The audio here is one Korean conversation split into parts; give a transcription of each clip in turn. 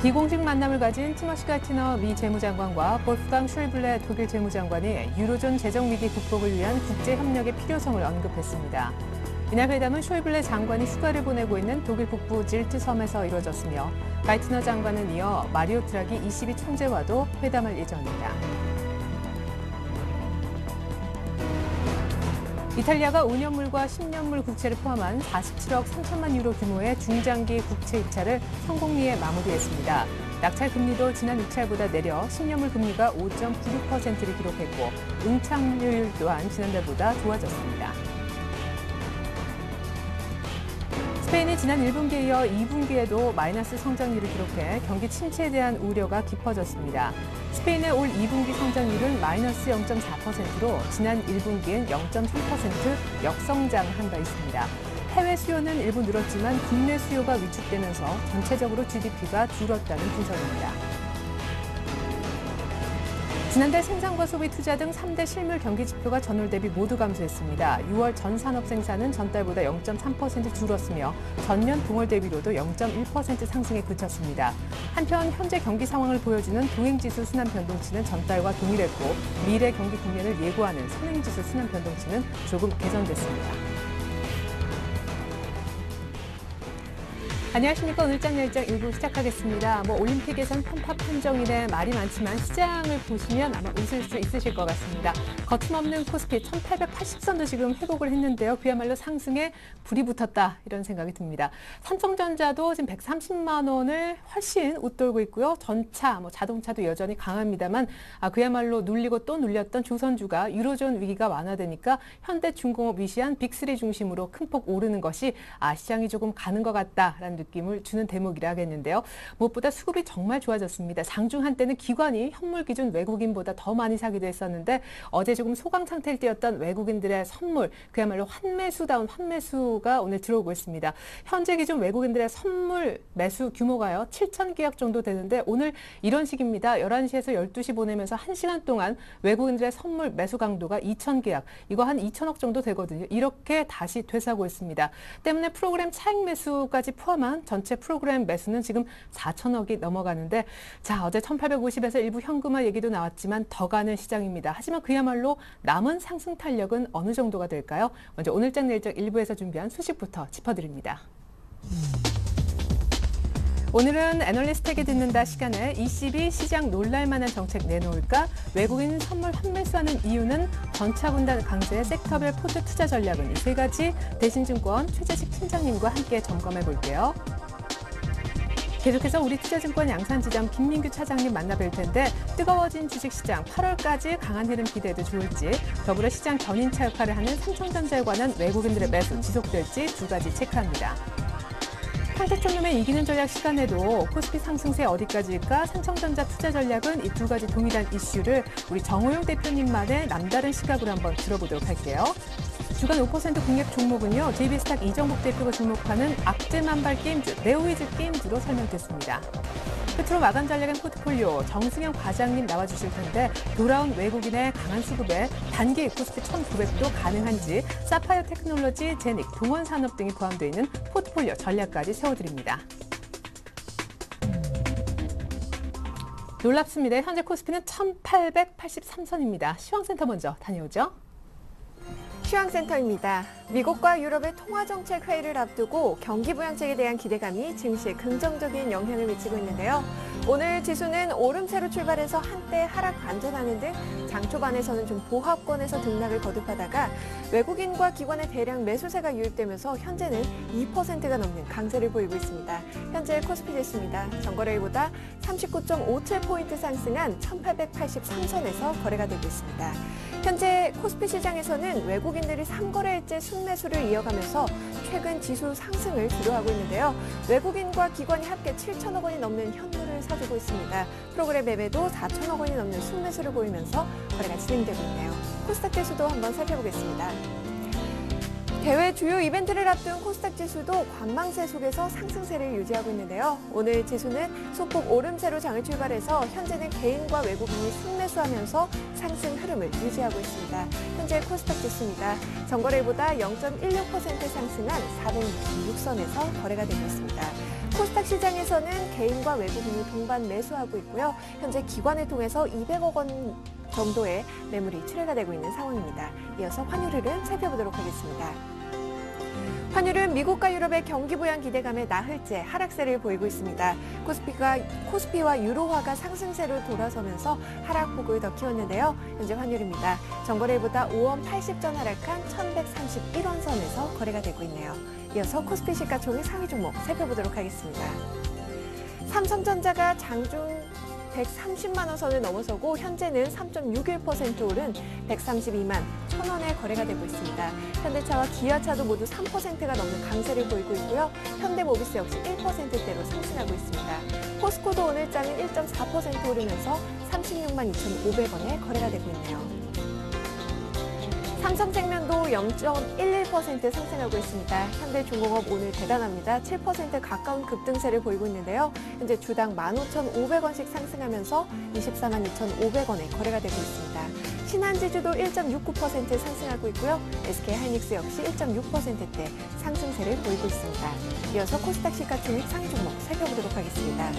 비공식 만남을 가진 티머시 가티너 미 재무장관과 볼프강 슐블레 독일 재무장관이 유로존 재정위기 극복을 위한 국제협력의 필요성을 언급했습니다. 이날 회담은 슐블레 장관이 휴가를 보내고 있는 독일 북부 질트 섬에서 이뤄졌으며 가티너 장관은 이어 마리오 드라기 ECB 총재와도 회담할 예정입니다. 이탈리아가 5년물과 10년물 국채를 포함한 47억 3천만 유로 규모의 중장기 국채 입찰을 성공리에 마무리했습니다. 낙찰 금리도 지난 입찰보다 내려 10년물 금리가 5.96%를 기록했고 응착률 또한 지난달보다 좋아졌습니다. 스페인이 지난 1분기에 이어 2분기에도 마이너스 성장률을 기록해 경기 침체에 대한 우려가 깊어졌습니다. 스페인의 올 2분기 성장률은 마이너스 0.4%로 지난 1분기엔 0.3% 역성장한 바 있습니다. 해외 수요는 일부 늘었지만 국내 수요가 위축되면서 전체적으로 GDP가 줄었다는 분석입니다. 지난달 생산과 소비, 투자 등 3대 실물 경기 지표가 전월 대비 모두 감소했습니다. 6월 전 산업 생산은 전달보다 0.3% 줄었으며 전년 동월 대비로도 0.1% 상승에 그쳤습니다. 한편 현재 경기 상황을 보여주는 동행지수 순환 변동치는 전달과 동일했고 미래 경기 국면을 예고하는 선행지수 순환 변동치는 조금 개선됐습니다. 안녕하십니까. 오늘장 열장 1부 시작하겠습니다. 올림픽에선 편파 판정이네 말이 많지만 시장을 보시면 아마 웃을 수 있으실 것 같습니다. 거침없는 코스피 1880선도 지금 회복을 했는데요. 그야말로 상승에 불이 붙었다 이런 생각이 듭니다. 삼성전자도 지금 130만 원을 훨씬 웃돌고 있고요. 전차, 자동차도 여전히 강합니다만 그야말로 눌리고 또 눌렸던 조선주가 유로존 위기가 완화되니까 현대중공업 위시한 빅3 중심으로 큰 폭 오르는 것이 시장이 조금 가는 것 같다라는 느낌을 주는 대목이라 하겠는데요. 무엇보다 수급이 정말 좋아졌습니다. 장중 한때는 기관이 현물 기준 외국인보다 더 많이 사기도 했었는데 어제 조금 소강 상태를 띄었던 외국인들의 선물, 그야말로 환매수다운 환매수가 오늘 들어오고 있습니다. 현재 기준 외국인들의 선물 매수 규모가요. 7천 계약 정도 되는데 오늘 이런 식입니다. 11시에서 12시 보내면서 1시간 동안 외국인들의 선물 매수 강도가 2천 계약, 이거 한 2천억 정도 되거든요. 이렇게 다시 되사고 있습니다. 때문에 프로그램 차익 매수까지 포함한 전체 프로그램 매수는 지금 4천억이 넘어가는데 어제 1850에서 일부 현금화 얘기도 나왔지만 더 가는 시장입니다. 하지만 그야말로 남은 상승 탄력은 어느 정도가 될까요? 먼저 오늘장 내일장 1부에서 준비한 소식부터 짚어드립니다. 오늘은 애널리스트에게 듣는다 시간에 ECB 시장 놀랄만한 정책 내놓을까? 외국인 선물 환매수하는 이유는 전차 분단 강세, 섹터별 포트 투자 전략은 이 세 가지 대신증권 최재식 팀장님과 함께 점검해 볼게요. 계속해서 우리 투자증권 양산지점 김민규 차장님 만나뵐 텐데 뜨거워진 주식시장 8월까지 강한 흐름 기대해도 좋을지, 더불어 시장 견인차 역할을 하는 삼성전자에 관한 외국인들의 매수 지속될지 두 가지 체크합니다. 평택촌놈의 이기는 전략 시간에도 코스피 상승세 어디까지일까? 삼성전자 투자 전략은 이 두 가지 동일한 이슈를 우리 정호용 대표님만의 남다른 시각으로 한번 들어보도록 할게요. 주간 5% 공략 종목은요. JB스탁 이정복 대표가 주목하는 악재만발 게임주, 네오위즈 게임주로 설명됐습니다. 끝으로 마감 전략인 포트폴리오 정승영 과장님 나와주실 텐데 돌아온 외국인의 강한 수급에 단기 코스피 1900도 가능한지, 사파이어 테크놀로지, 제닉, 동원산업 등이 포함되어 있는 포트폴리오 전략까지 세워드립니다. 놀랍습니다. 현재 코스피는 1883선입니다. 시황센터 먼저 다녀오죠. 시황센터입니다. 미국과 유럽의 통화정책 회의를 앞두고 경기 부양책에 대한 기대감이 증시에 긍정적인 영향을 미치고 있는데요. 오늘 지수는 오름세로 출발해서 한때 하락 반전하는 등 장 초반에서는 좀 보합권에서 등락을 거듭하다가 외국인과 기관의 대량 매수세가 유입되면서 현재는 2%가 넘는 강세를 보이고 있습니다. 현재 코스피 지수입니다. 전거래일보다 39.57포인트 상승한 1883선에서 거래가 되고 있습니다. 현재 코스피 시장에서는 외국인들이 3거래일째 순매수를 이어가면서 최근 지수 상승을 주도하고 있는데요. 외국인과 기관이 합계 7천억 원이 넘는 현물을 사주고 있습니다. 프로그램 매매도 4천억 원이 넘는 순매수를 보이면서 거래가 진행되고 있네요. 코스닥 지수도 한번 살펴보겠습니다. 대회 주요 이벤트를 앞둔 코스닥 지수도 관망세 속에서 상승세를 유지하고 있는데요. 오늘 지수는 소폭 오름세로 장을 출발해서 현재는 개인과 외국인이 순매수하면서 상승 흐름을 유지하고 있습니다. 현재 코스닥 지수입니다. 전거래일보다 0.16% 상승한 466선에서 거래가 되고 있습니다. 코스닥 시장에서는 개인과 외국인이 동반 매수하고 있고요. 현재 기관을 통해서 200억 원 정도의 매물이 출회가 되고 있는 상황입니다. 이어서 환율 흐름 살펴보도록 하겠습니다. 환율은 미국과 유럽의 경기 부양 기대감에 나흘째 하락세를 보이고 있습니다. 코스피와 유로화가 상승세로 돌아서면서 하락폭을 더 키웠는데요. 현재 환율입니다. 전거래일보다 5원 80전 하락한 1131원 선에서 거래가 되고 있네요. 이어서 코스피 시가총액 상위 종목 살펴보도록 하겠습니다. 삼성전자가 장중 130만 원 선을 넘어서고 현재는 3.61% 오른 132만 1,000원에 거래가 되고 있습니다. 현대차와 기아차도 모두 3%가 넘는 강세를 보이고 있고요. 현대모비스 역시 1%대로 상승하고 있습니다. 포스코도 오늘 장은 1.4% 오르면서 36만 2,500원에 거래가 되고 있네요. 삼성생명도 0.11% 상승하고 있습니다. 현대중공업 오늘 대단합니다. 7% 가까운 급등세를 보이고 있는데요. 현재 주당 15,500원씩 상승하면서 24만 2,500원에 거래가 되고 있습니다. 신한지주도 1.69% 상승하고 있고요. SK하이닉스 역시 1.6%대 상승세를 보이고 있습니다. 이어서 코스닥 시가총액 상위 종목 살펴보도록 하겠습니다.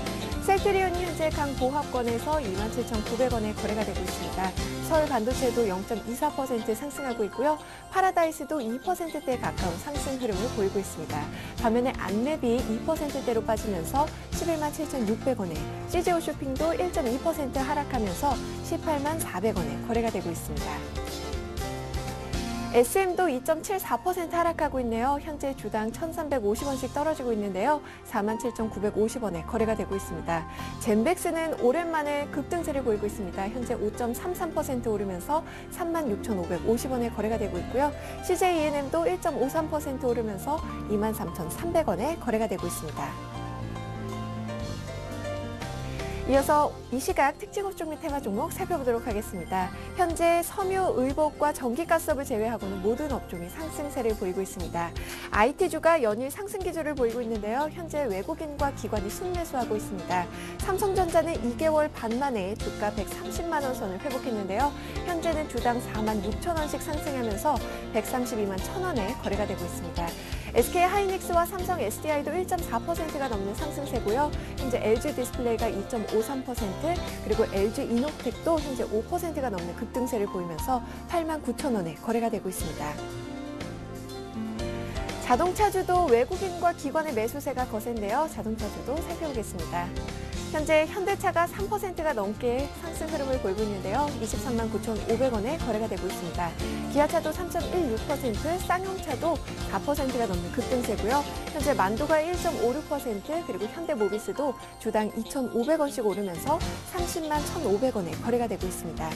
셀트리온이 현재 강보합권에서 27,900원에 거래가 되고 있습니다. 서울반도체도 0.24% 상승하고 있고요. 파라다이스도 2%대에 가까운 상승 흐름을 보이고 있습니다. 반면에 안랩이 2%대로 빠지면서 11만 7,600원에, CGO 쇼핑도 1.2% 하락하면서 18만 400원에 거래가 되고 있습니다. SM도 2.74% 하락하고 있네요. 현재 주당 1,350원씩 떨어지고 있는데요. 47,950원에 거래가 되고 있습니다. 젠백스는 오랜만에 급등세를 보이고 있습니다. 현재 5.33% 오르면서 36,550원에 거래가 되고 있고요. CJENM도 1.53% 오르면서 23,300원에 거래가 되고 있습니다. 이어서 이 시각 특징업종 및 테마 종목 살펴보도록 하겠습니다. 현재 섬유, 의복과 전기가스업을 제외하고는 모든 업종이 상승세를 보이고 있습니다. IT주가 연일 상승 기조를 보이고 있는데요. 현재 외국인과 기관이 순매수하고 있습니다. 삼성전자는 2개월 반 만에 주가 130만 원 선을 회복했는데요. 현재는 주당 4만 6천 원씩 상승하면서 132만 1,000원에 거래가 되고 있습니다. SK하이닉스와 삼성 SDI도 1.4%가 넘는 상승세고요. 현재 LG디스플레이가 2.53%, 그리고 LG이노텍도 현재 5%가 넘는 급등세를 보이면서 8만 9천 원에 거래가 되고 있습니다. 자동차주도 외국인과 기관의 매수세가 거센데요. 자동차주도 살펴보겠습니다. 현재 현대차가 3%가 넘게 상승 흐름을 보이고 있는데요. 23만 9,500원에 거래가 되고 있습니다. 기아차도 3.16%, 쌍용차도 4%가 넘는 급등세고요. 현재 만도가 1.56%, 그리고 현대모비스도 주당 2,500원씩 오르면서 30만 1,500원에 거래가 되고 있습니다.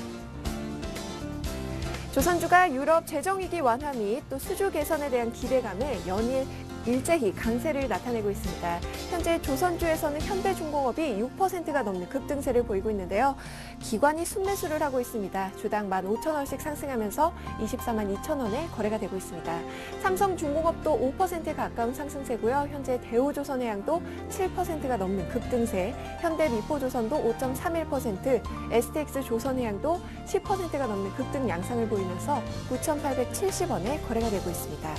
조선주가 유럽 재정위기 완화 및 또 수주 개선에 대한 기대감에 연일 일제히 강세를 나타내고 있습니다. 현재 조선주에서는 현대중공업이 6%가 넘는 급등세를 보이고 있는데요. 기관이 순매수를 하고 있습니다. 주당 15,000원씩 상승하면서 24만 2,000원에 거래가 되고 있습니다. 삼성중공업도 5% 가까운 상승세고요. 현재 대우조선해양도 7%가 넘는 급등세, 현대미포조선도 5.31%, STX조선해양도 10%가 넘는 급등 양상을 보이면서 9,870원에 거래가 되고 있습니다.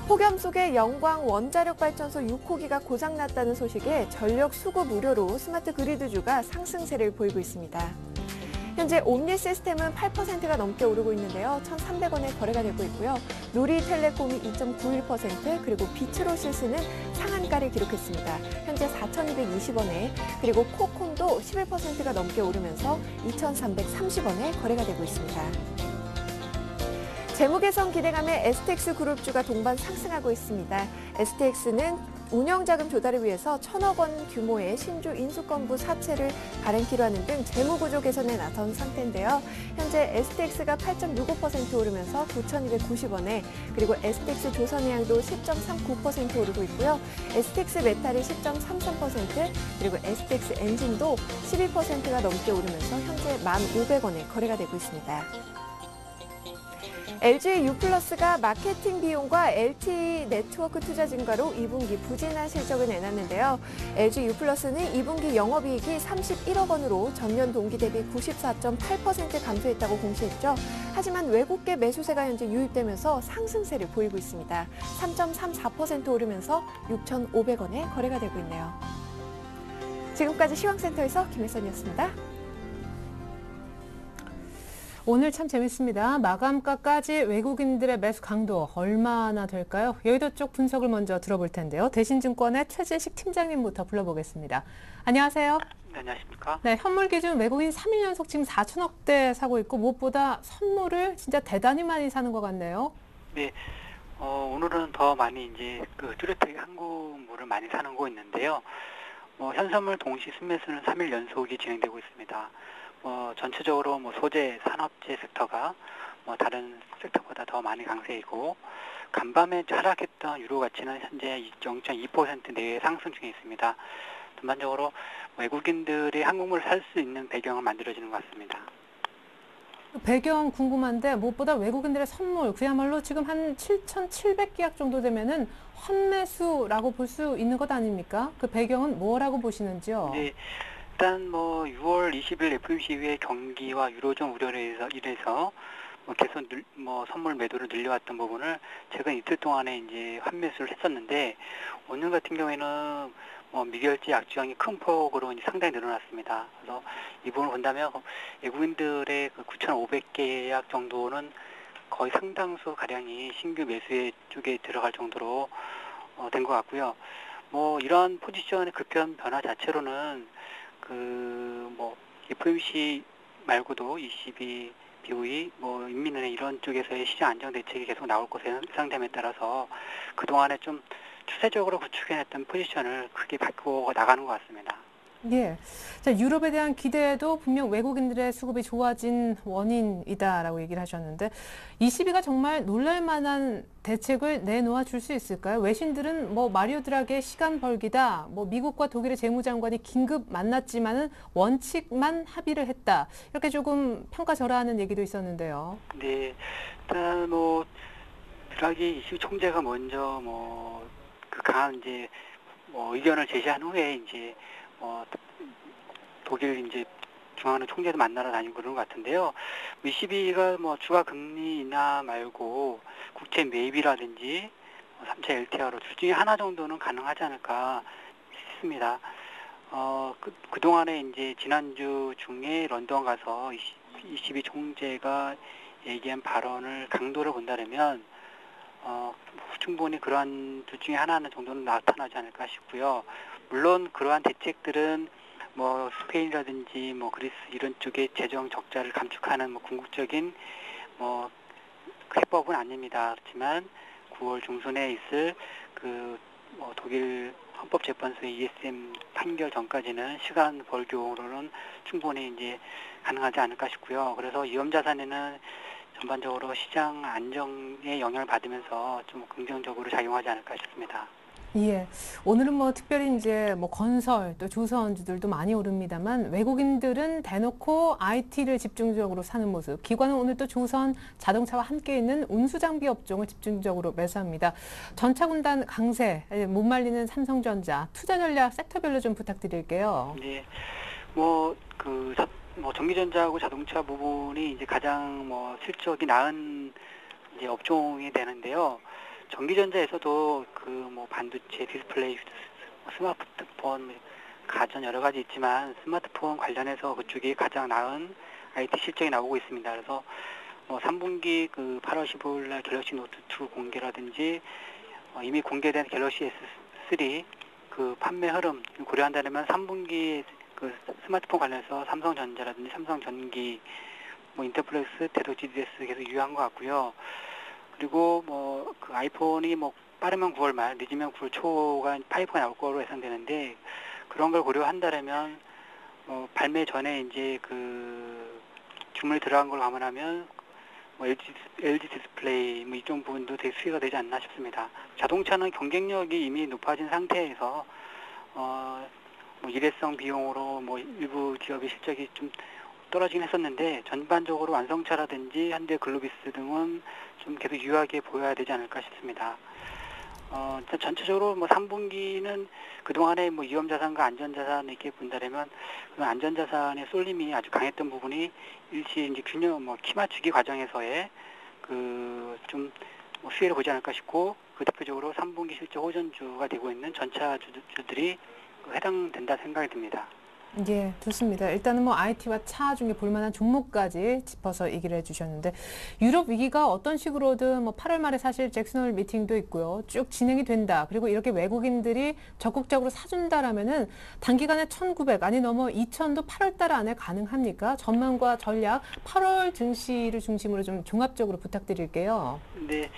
폭염 속에 영광 원자력발전소 6호기가 고장났다는 소식에 전력 수급 우려로 스마트 그리드주가 상승세를 보이고 있습니다. 현재 옴니시스템은 8%가 넘게 오르고 있는데요. 1,300원에 거래가 되고 있고요. 누리텔레콤이 2.91%, 그리고 비트로시스는 상한가를 기록했습니다. 현재 4,220원에, 그리고 코콤도 11%가 넘게 오르면서 2,330원에 거래가 되고 있습니다. 재무개선 기대감에 STX 그룹주가 동반 상승하고 있습니다. STX는 운영자금 조달을 위해서 1,000억 원 규모의 신주 인수권부 사채를 발행키로 하는 등 재무구조 개선에 나선 상태인데요. 현재 STX가 8.65% 오르면서 9,290원에, 그리고 STX 조선해양도 10.39% 오르고 있고요. STX 메탈이 10.33%, 그리고 STX 엔진도 12%가 넘게 오르면서 현재 1,500원에 거래가 되고 있습니다. LG U+가 마케팅 비용과 LTE 네트워크 투자 증가로 2분기 부진한 실적을 내놨는데요. LG U+는 2분기 영업이익이 31억 원으로 전년 동기 대비 94.8% 감소했다고 공시했죠. 하지만 외국계 매수세가 현재 유입되면서 상승세를 보이고 있습니다. 3.34% 오르면서 6,500원에 거래가 되고 있네요. 지금까지 시황센터에서 김혜선이었습니다. 오늘 참 재밌습니다. 마감가까지 외국인들의 매수 강도 얼마나 될까요? 여의도 쪽 분석을 먼저 들어볼 텐데요. 대신증권의 최재식 팀장님부터 불러보겠습니다. 안녕하세요. 네, 안녕하십니까? 네, 현물 기준 외국인 3일 연속 지금 4천억대 사고 있고 무엇보다 선물을 진짜 대단히 많이 사는 것 같네요. 네, 오늘은 더 많이 이제 그 뚜렷하게 한국물을 많이 사는 거 있는데요. 현선물 동시 순매수는 3일 연속이 진행되고 있습니다. 전체적으로 소재, 산업재 섹터가 다른 섹터보다 더 많이 강세이고, 간밤에 하락했던 유로 가치는 현재 0.2% 내외 상승 중에 있습니다. 전반적으로 외국인들이 한국물을 살 수 있는 배경을 만들어지는 것 같습니다. 배경 궁금한데 무엇보다 외국인들의 선물, 그야말로 지금 한 7,700계약 정도 되면은 환매수라고 볼 수 있는 것 아닙니까? 그 배경은 뭐라고 보시는지요? 네. 일단 6월 20일 FOMC 이후에 경기와 유로존 우려를 인해서 계속 선물 매도를 늘려왔던 부분을 최근 이틀 동안에 이제 환매수를 했었는데, 오늘 같은 경우에는 미결제 약주항이 큰 폭으로 이제 상당히 늘어났습니다. 그래서 이 부분을 본다면 외국인들의 그 9,500계약 정도는 거의 상당수 가량이 신규 매수의 쪽에 들어갈 정도로 된 것 같고요. 이러한 포지션의 급변 변화 자체로는 FOMC 말고도 ECB, BOE, 인민은행 이런 쪽에서의 시장 안정 대책이 계속 나올 것으로 예상됨에 따라서 그동안에 좀 추세적으로 구축해냈던 포지션을 크게 바꾸어 나가는 것 같습니다. 예. 자, 유럽에 대한 기대도 분명 외국인들의 수급이 좋아진 원인이다라고 얘기를 하셨는데, ECB가 정말 놀랄만한 대책을 내놓아 줄 수 있을까요? 외신들은 마리오 드라기의 시간 벌기다, 미국과 독일의 재무장관이 긴급 만났지만은 원칙만 합의를 했다, 이렇게 조금 평가절하하는 얘기도 있었는데요. 네, 일단 드라기 ECB 총재가 먼저 그 강한 이제 의견을 제시한 후에 이제 독일 이제 중앙은행 총재도 만나러 다니고 그런 것 같은데요. ECB가 주가 금리 인하 말고 국채 매입이라든지 3차 LTR로 둘 중에 하나 정도는 가능하지 않을까 싶습니다. 그동안에 이제 지난주 중에 런던 가서 ECB 총재가 얘기한 발언을 강도를 본다면 충분히 그러한 둘 중에 하나는 정도는 나타나지 않을까 싶고요. 물론 그러한 대책들은 스페인이라든지 그리스 이런 쪽의 재정 적자를 감축하는 궁극적인 해법은 아닙니다. 그렇지만 9월 중순에 있을 독일 헌법재판소의 ESM 판결 전까지는 시간 벌기용으로는 충분히 이제 가능하지 않을까 싶고요. 그래서 위험자산에는 전반적으로 시장 안정에 영향을 받으면서 좀 긍정적으로 작용하지 않을까 싶습니다. 예. 오늘은 특별히 이제 건설 또 조선주들도 많이 오릅니다만, 외국인들은 대놓고 IT를 집중적으로 사는 모습. 기관은 오늘 또 조선 자동차와 함께 있는 운수장비 업종을 집중적으로 매수합니다. 전차군단 강세, 못 말리는 삼성전자, 투자 전략 섹터별로 좀 부탁드릴게요. 네. 전기전자하고 자동차 부분이 이제 가장 실적이 나은 이제 업종이 되는데요. 전기전자에서도 반도체, 디스플레이, 스마트폰, 가전 여러 가지 있지만 스마트폰 관련해서 그쪽이 가장 나은 IT 실적이 나오고 있습니다. 그래서 3분기 8월 15일 날 갤럭시 노트 2 공개라든지 이미 공개된 갤럭시 S3 판매 흐름 고려한다면 3분기 스마트폰 관련해서 삼성전자라든지 삼성전기, 인터플렉스, 대도 GDS 계속 유효한 것 같고요. 그리고 아이폰이 빠르면 9월 말, 늦으면 9월 초가 5가 나올 거로 예상되는데, 그런 걸 고려한다면 발매 전에 이제 주문이 들어간 걸 감안하면 LG 디스플레이 이쪽 부분도 되게 수혜가 되지 않나 싶습니다. 자동차는 경쟁력이 이미 높아진 상태에서 일회성 비용으로 일부 기업의 실적이 좀 떨어지긴 했었는데 전반적으로 완성차라든지 현대 글로비스 등은 좀 계속 유효하게 보여야 되지 않을까 싶습니다. 일단 전체적으로 뭐 3분기는 그동안에 뭐 위험자산과 안전자산 이렇게 본다면 그 안전자산의 쏠림이 아주 강했던 부분이 일시 이제 균형 키 맞추기 과정에서의 좀 수혜를 보지 않을까 싶고, 그 대표적으로 3분기 실적 호전주가 되고 있는 전차주들이 해당된다 생각이 듭니다. 예, 좋습니다. 일단은 뭐 IT와 차 중에 볼만한 종목까지 짚어서 얘기를 해주셨는데, 유럽 위기가 어떤 식으로든 뭐 8월 말에 사실 잭슨홀 미팅도 있고요. 쭉 진행이 된다. 그리고 이렇게 외국인들이 적극적으로 사준다라면은 단기간에 1,900 아니 넘어 2,000도 8월 달 안에 가능합니까? 전망과 전략 8월 증시를 중심으로 좀 종합적으로 부탁드릴게요. 네,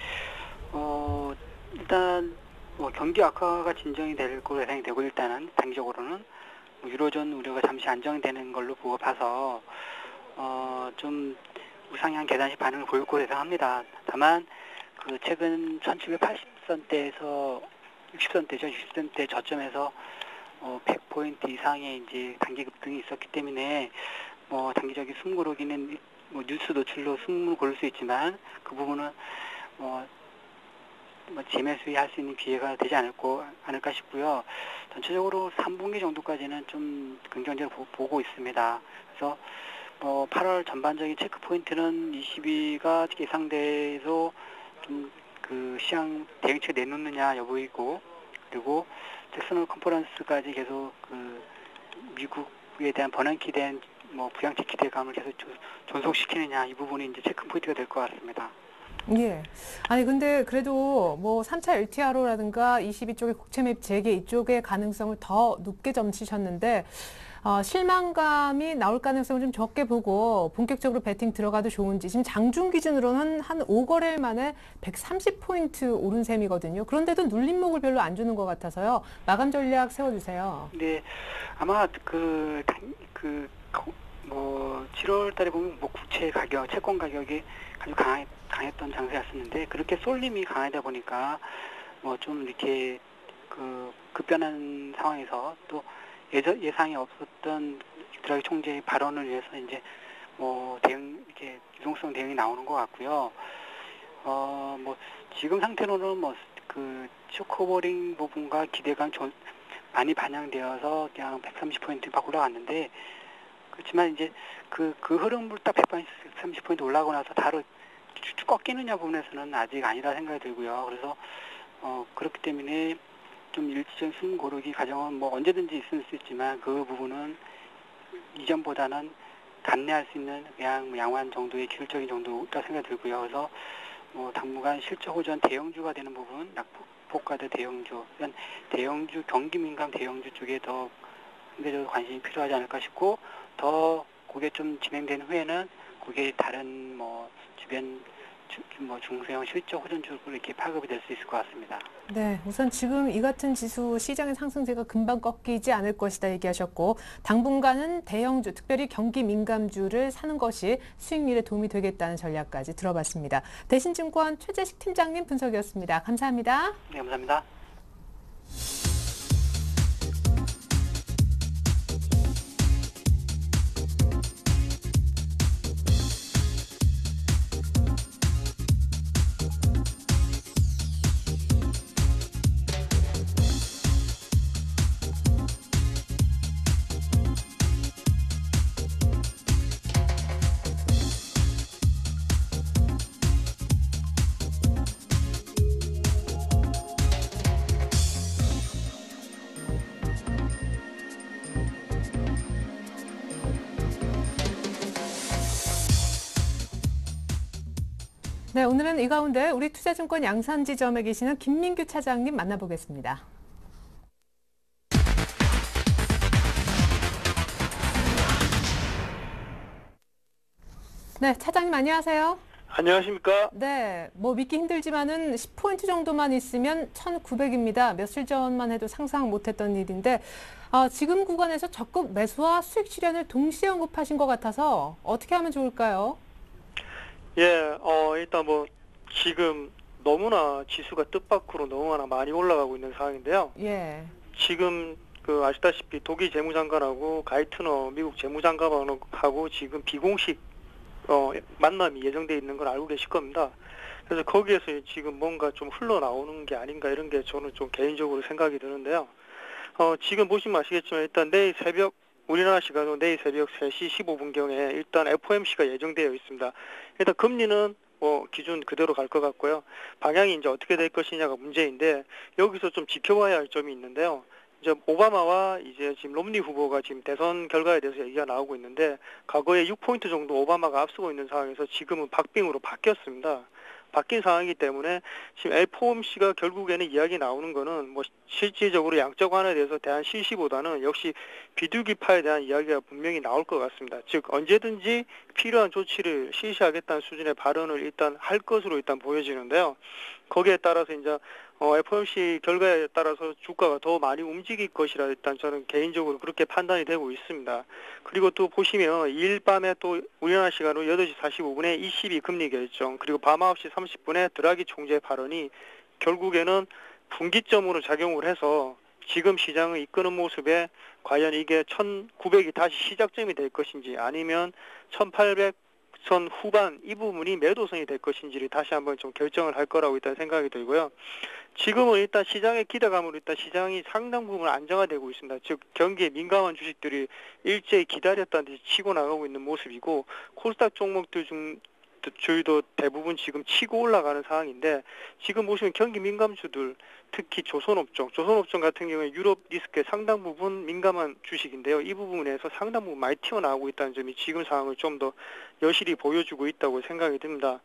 일단 경기 악화가 진정이 될 걸로 예상이 되고, 일단은 단기적으로는 유로존 우려가 잠시 안정되는 걸로 봐서 좀 우상향 계단식 반응을 보일 것으로 예상합니다. 다만 최근 1780선대에서 60선대죠. 60선대 저점에서 100포인트 이상의 이제 단기 급등이 있었기 때문에 단기적인 숨고르기는 뉴스 노출로 숨을 고를 수 있지만, 그 부분은 재매수에 할 수 있는 기회가 되지 않을까 싶고요. 전체적으로 3분기 정도까지는 좀 긍정적으로 보고 있습니다. 그래서 8월 전반적인 체크 포인트는 22가 예상돼서 좀 시장 대응책을 내놓느냐 여부이고, 그리고 잭슨홀 컨퍼런스까지 계속 미국에 대한 번안키된 부양책 기대감을 계속 존속시키느냐, 이 부분이 이제 체크 포인트가 될 것 같습니다. 예. 아니, 근데 그래도 뭐 3차 LTRO라든가 22쪽의 국채 매입 재개 이쪽의 가능성을 더 높게 점치셨는데, 실망감이 나올 가능성을 좀 적게 보고 본격적으로 배팅 들어가도 좋은지, 지금 장중 기준으로는 한 5거래일 만에 130포인트 오른 셈이거든요. 그런데도 눌림목을 별로 안 주는 것 같아서요. 마감 전략 세워주세요. 네, 아마 7월 달에 보면 국채 가격, 채권 가격이 아주 강했던 장세였었는데, 그렇게 쏠림이 강하다 보니까 좀 이렇게 급변한 상황에서 또 예상이 없었던 드라기 총재의 발언을 위해서 이제 이렇게 유동성 대응이 나오는 것 같고요. 지금 상태로는 쇼크오버링 부분과 기대감 많이 반영되어서 그냥 130포인트 막 올라갔는데, 그렇지만 이제 그 흐름을 딱 130포인트 올라가고 나서 바로 쭉 꺾이느냐 부분에서는 아직 아니라 생각이 들고요. 그래서 그렇기 때문에 좀 일시적인 숨 고르기 과정은 언제든지 있을 수 있지만, 그 부분은 이전보다는 감내할 수 있는 그냥 양호한 정도의 기술적인 정도가 생각이 들고요. 그래서 당분간 실적 호전 대형주가 되는 부분, 낙폭과대 대형주, 대형주 경기 민감 대형주 쪽에 더 상대적으로 관심이 필요하지 않을까 싶고, 더 그게 좀 진행된 후에는 그게 다른 주변 중소형 실적 호전주로 이렇게 파급이 될 수 있을 것 같습니다. 네, 우선 지금 이 같은 지수 시장의 상승세가 금방 꺾이지 않을 것이다 얘기하셨고, 당분간은 대형주, 특별히 경기 민감주를 사는 것이 수익률에 도움이 되겠다는 전략까지 들어봤습니다. 대신증권 최재식 팀장님 분석이었습니다. 감사합니다. 네, 감사합니다. 네, 오늘은 이 가운데 우리 투자증권 양산지점에 계시는 김민규 차장님 만나보겠습니다. 네, 차장님 안녕하세요. 안녕하십니까? 네, 믿기 힘들지만은 10포인트 정도만 있으면 1,900입니다. 며칠 전만 해도 상상 못했던 일인데, 지금 구간에서 적극 매수와 수익 실현을 동시에 언급하신 것 같아서 어떻게 하면 좋을까요? 예, 일단 지금 너무나 지수가 뜻밖으로 너무나 많이 올라가고 있는 상황인데요. 예. 지금 그 아시다시피 독일 재무장관하고 가이트너 미국 재무장관하고 지금 비공식 만남이 예정돼 있는 걸 알고 계실 겁니다. 그래서 거기에서 지금 뭔가 좀 흘러나오는 게 아닌가 이런 게 저는 좀 개인적으로 생각이 드는데요. 지금 보시면 아시겠지만 일단 내일 새벽 우리나라 시간으로 내일 새벽 3시 15분경에 일단 FOMC가 예정되어 있습니다. 일단 금리는 기준 그대로 갈 것 같고요. 방향이 이제 어떻게 될 것이냐가 문제인데 여기서 좀 지켜봐야 할 점이 있는데요. 이제 오바마와 이제 지금 롬니 후보가 지금 대선 결과에 대해서 얘기가 나오고 있는데 과거에 6포인트 정도 오바마가 앞서고 있는 상황에서 지금은 박빙으로 바뀌었습니다. 바뀐 상황이기 때문에 지금 FOMC가 결국에는 이야기 나오는 거는 뭐 실질적으로 양적 완화에 대해서 대한 실시보다는 역시 비둘기파에 대한 이야기가 분명히 나올 것 같습니다. 즉 언제든지 필요한 조치를 실시하겠다는 수준의 발언을 일단 할 것으로 일단 보여지는데요. 거기에 따라서 이제 FOMC 결과에 따라서 주가가 더 많이 움직일 것이라 일단 저는 개인적으로 그렇게 판단이 되고 있습니다. 그리고 또 보시면 2일 밤에 또 우리나라 시간으로 8시 45분에 ECB 금리 결정, 그리고 밤 9시 30분에 드라기 총재 발언이 결국에는 분기점으로 작용을 해서 지금 시장을 이끄는 모습에 과연 이게 1900이 다시 시작점이 될 것인지 아니면 1800선 후반 이 부분이 매도선이 될 것인지를 다시 한번 좀 결정을 할 거라고 일단 생각이 들고요. 지금은 일단 시장의 기대감으로 일단 시장이 상당 부분 안정화되고 있습니다. 즉 경기에 민감한 주식들이 일제히 기다렸다는 듯이 치고 나가고 있는 모습이고 코스닥 종목들 중 주도 대부분 지금 치고 올라가는 상황인데 지금 보시면 경기 민감주들 특히 조선업종 같은 경우에 유럽 리스크에 상당 부분 민감한 주식인데요. 이 부분에서 상당 부분 많이 튀어나오고 있다는 점이 지금 상황을 좀 더 여실히 보여주고 있다고 생각이 듭니다.